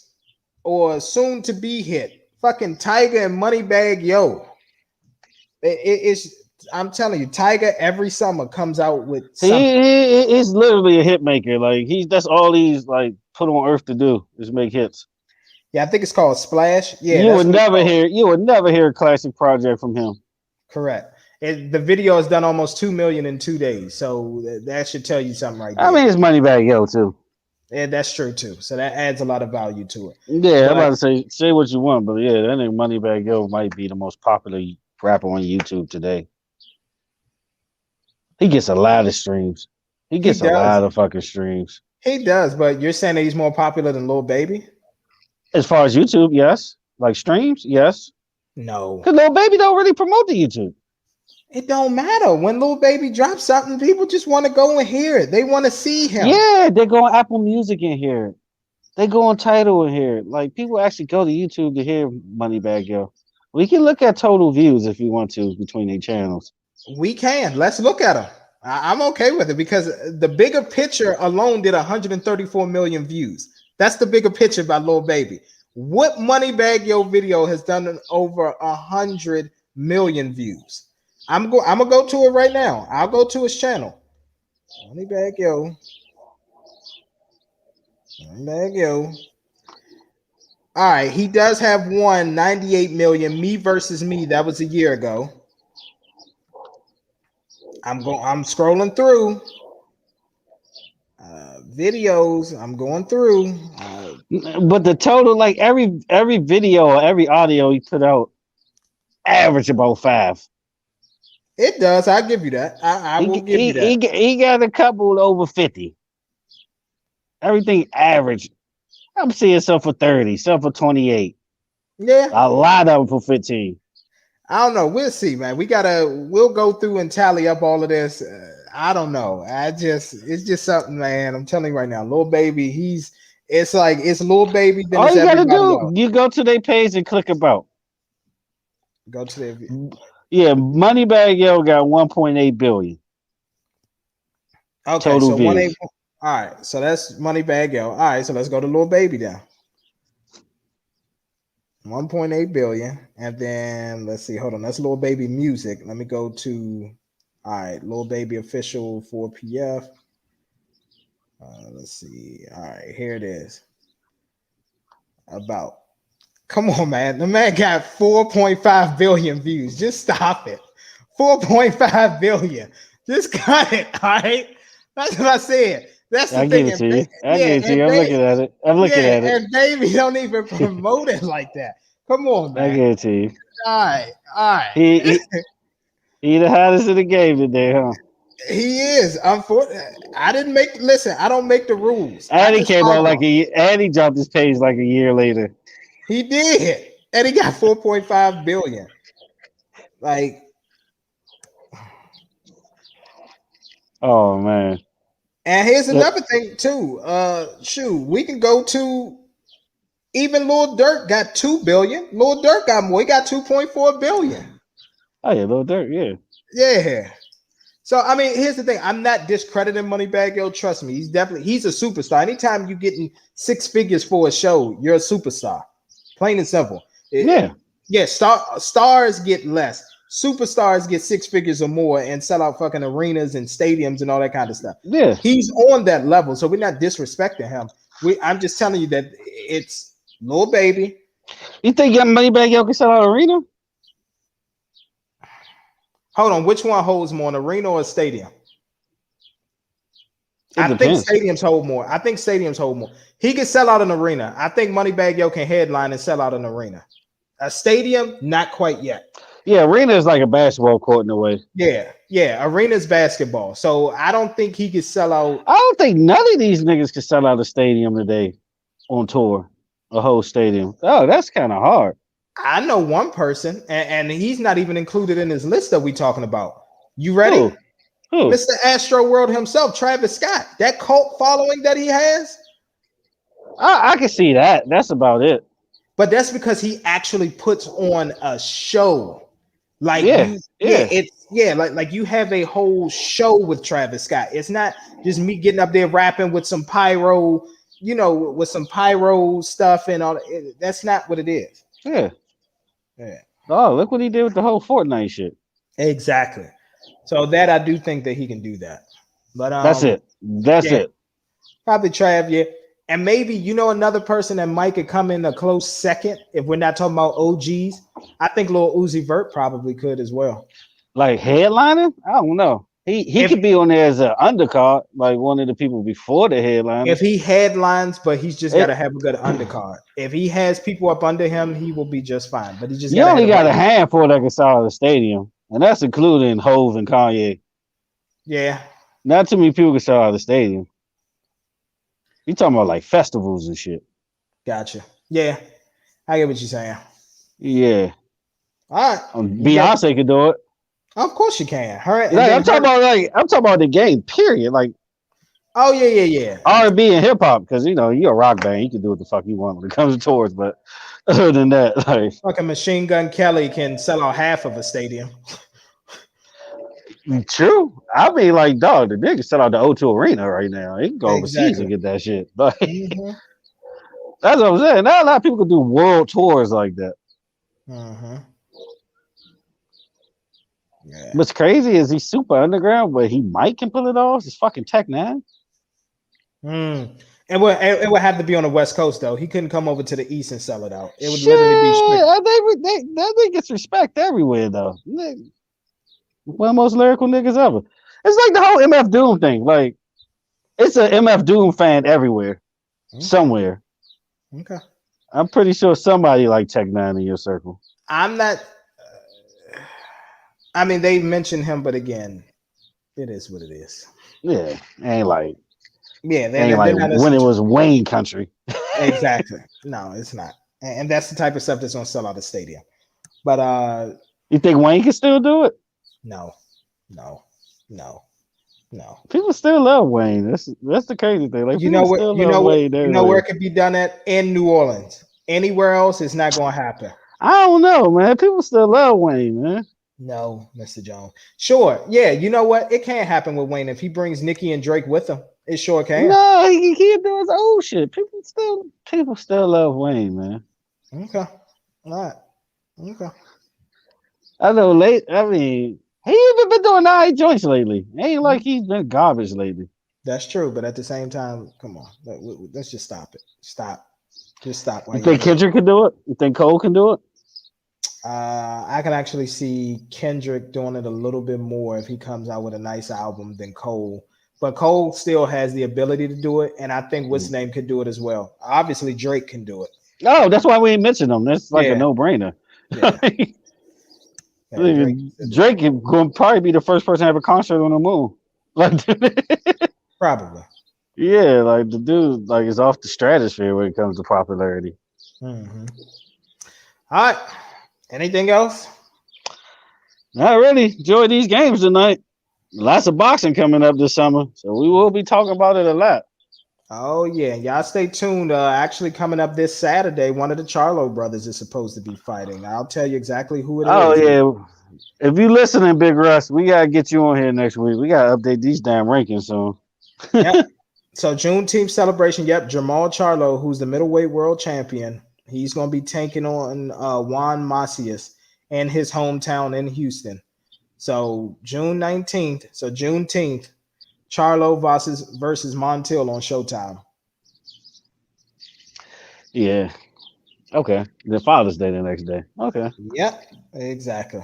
or soon to be hit. Fucking Tiger and Moneybag Yo. It's I'm telling you, Tiger every summer comes out with something. He's literally a hit maker. Like that's all he's like put on earth to do is make hits. Yeah, I think it's called Splash. Yeah, you would never hear a classic project from him. Correct. The video has done almost 2 million in 2 days, so that should tell you something right there. I mean, it's Moneybag Yo too. Yeah, that's true too. So that adds a lot of value to it. Yeah, I'm But about to say what you want, but yeah, that nigga Moneybag Yo might be the most popular rapper on YouTube today. He gets a lot of streams. He he gets a does. lot of fucking streams. He does. But you're saying that he's more popular than Lil Baby? As far as YouTube, yes. Like streams, yes. No. Cause Lil Baby don't really promote the YouTube. It don't matter. When Lil Baby drops something, people just want to go and hear it. They want to see him. Yeah, they go on Apple Music in here. They go on Title in here. Like people actually go to YouTube to hear Moneybag Yo. We can look at total views if you want to between their channels. We can. Let's look at him. I'm okay with it because the bigger picture alone did 134 million views. That's the bigger picture by Lil Baby. What Moneybag Yo video has done over 100 million views? I'm gonna go to it right now. I'll go to his channel. Moneybag Yo. Moneybag Yo. All right, he does have 98 million. Me versus me. That was a year ago. I'm scrolling through videos. I'm going through. But the total, like every video or every audio he put out, average about 5. It does. I give you that. I will give you that. He got a couple over 50. Everything average. I'm seeing some for 30, some for 28. Yeah. A lot of them for 15. I don't know. We'll see, man. We'll go through and tally up all of this. I don't know. It's just something, man. I'm telling you right now, Lil Baby, it's like it's Lil Baby, then All it's you gotta everybody do, else. you go to their page and click about. Go to their Yeah, Moneybag Yo got 1.8 billion. okay, Total so views. all right, so that's Moneybag Yo. All right, so let's go to Lil Baby down. 1.8 billion. And then let's see, hold on. That's Lil Baby music. Let me go to all right, Lil Baby official 4PF. Let's see. All right, here it is. About come on, man. The man got 4.5 billion views. Just stop it. 4.5 billion. Just cut it. All right. That's what I said. That's the I thing. give it to you. I Yeah, give it to you. I'm looking at it. I'm looking yeah, at it. and Baby don't even promote it like that. Come on, I man. give it to you. All right, all right. He the hottest in the game today, huh? He is. I didn't make. Listen, I don't make the rules. I And he just came out follow. like and he dropped his page like a year later. He did, and he got 4.5 billion. Like, Oh man. and here's another thing too. Shoot, we can go to even Lil Durk got 2 billion. Lil Durk got more. He got 2.4 billion. Oh yeah, Lil Durk, yeah. Yeah. So I mean, here's the thing. I'm not discrediting Moneybag Yo. Trust me, he's a superstar. Anytime you getting 6 figures for a show, you're a superstar. Plain and simple. Yeah. Yeah. Stars get less. Superstars get 6 figures or more and sell out fucking arenas and stadiums and all that kind of stuff. Yeah. He's on that level, so we're not disrespecting him. I'm just telling you that it's Lil Baby. You think Moneybag Yo can sell out arena? Hold on, which one holds more, an arena or a stadium? I think stadiums hold more. He can sell out an arena. I think Moneybag Yo can headline and sell out an arena. A stadium, not quite yet. Yeah, arena is like a basketball court in a way. Yeah. Arena's basketball. So I don't think he could sell out. I don't think none of these niggas can sell out a stadium today on tour. A whole stadium. Oh, that's kind of hard. I know one person, and he's not even included in this list that we talking about. You ready? Who? Mr. Astro World himself, Travis Scott. That cult following that he has. I can see that. That's about it. But that's because he actually puts on a show. Like like you have a whole show with Travis Scott. It's not just me getting up there rapping with some pyro, with some pyro stuff and all. That's not what it is. Yeah. Oh, look what he did with the whole Fortnite shit. Exactly. So that I do think that he can do that. But that's it. That's it. Probably Trav, yeah. And maybe another person that might could come in a close second if we're not talking about OGs. I think Lil Uzi Vert probably could as well. Like headlining? I don't know. He If could be on there as an undercard, like one of the people before the headliner. if he headlines, but he's just got to It, have a good undercard. If he has people up under him, he will be just fine. But he just you got to have only the got right a people. handful that can sell at the stadium, and that's including Hove and Kanye. Yeah, Not too many people can sell out of the stadium. You talking about like festivals and shit. gotcha. Yeah, I get what you're saying. Yeah. All right, you got. Beyonce could do it. Of course you can. Her and Like then her. I'm talking about the game, period. Like Oh yeah. R&B and hip hop, because you're a rock band, you can do what the fuck you want when it comes to tours. But other than that, like Fucking Machine Gun Kelly can sell out half of a stadium. true. I mean, like, dog, the nigga sell out the O2 Arena right now. He can go overseas and Exactly. get that shit. Like Mm-hmm. that's what I'm saying. Not a lot of people can do world tours like that. Mm-hmm. Yeah. What's crazy is he's super underground, but he might can pull it off. It's fucking Tech Nine. Mm. It would have to be on the West Coast though. He couldn't come over to the East and sell it out. It would Shit, literally be strict. that nigga gets respect everywhere though. One of the most lyrical niggas ever. It's like the whole MF Doom thing. Like it's an MF Doom fan everywhere, Okay. somewhere. Okay. I'm pretty sure somebody like Tech Nine in your circle. I'm not. I mean, they mentioned him, but again, it is what it is. Yeah, ain't They're like not when it essential. was Wayne country. Exactly. No, it's not. And that's the type of stuff that's gonna sell out a stadium. But You think Wayne can still do it? no, no, no, no. People still love Wayne. That's the crazy thing. Like You people know what? still You love know what? Wayne You know where everywhere. it could be done at in New Orleans. Anywhere else, it's not gonna happen. I don't know, man. People still love Wayne, man. No, Mr. Jones. Sure, yeah. You know what? It can happen with Wayne if he brings Nicki and Drake with him. It sure can. No, he can do his old shit. People still love Wayne, man. Okay. All right. Okay. I know late. I mean, he even been doing night joints lately. Ain't like he's been garbage lately. That's true, but at the same time, come on. Let's just stop it. Stop. Just stop while You you're think ahead. Kendrick can do it? You think Cole can do it? I can actually see Kendrick doing it a little bit more if he comes out with a nice album than Cole. But Cole still has the ability to do it, and I think what's Mm. name could do it as well. Obviously, Drake can do it. No, that's why we ain't mentioned him. That's like a Yeah, no brainer. yeah, yeah. Drake can still do it. Drake is going to probably be the first person to have a concert on the moon. Like, Probably. yeah, like the dude, like is off the stratosphere when it comes to popularity. Mm-hmm. All right. Anything else? Not really. Enjoy these games tonight. Lots of boxing coming up this summer, so we will be talking about it a lot. Oh yeah, y'all stay tuned. Actually, coming up this Saturday, one of the Charlo brothers is supposed to be fighting. I'll tell you exactly who it Oh is. yeah. If you listening, Big Russ, we gotta get you on here next week. We gotta update these damn rankings soon. Yep. So Juneteenth celebration. Yep, Jamal Charlo, who's the middleweight world champion, he's going to be taking on Juan Macias in his hometown in Houston. So June 19th. So Juneteenth, Charlo versus Montiel on Showtime. Yeah. Okay. The Father's Day the next day. Okay. Yep, exactly.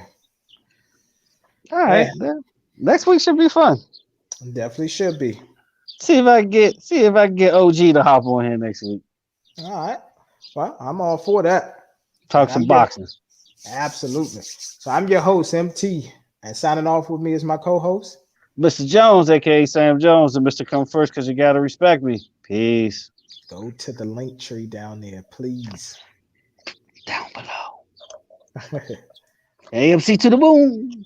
All Yeah, right. Next week should be fun. definitely should be. See if I can get OG to hop on here next week. All right. Well, I'm all for that. Talk And some I'm your boxing. absolutely. So I'm your host, MT, and signing off with me is my co-host. Mr. Jones, aka Sam Jones, and Mr. Come First, because you gotta respect me. Peace. Go to the link tree down there, please. Down below. AMC to the moon.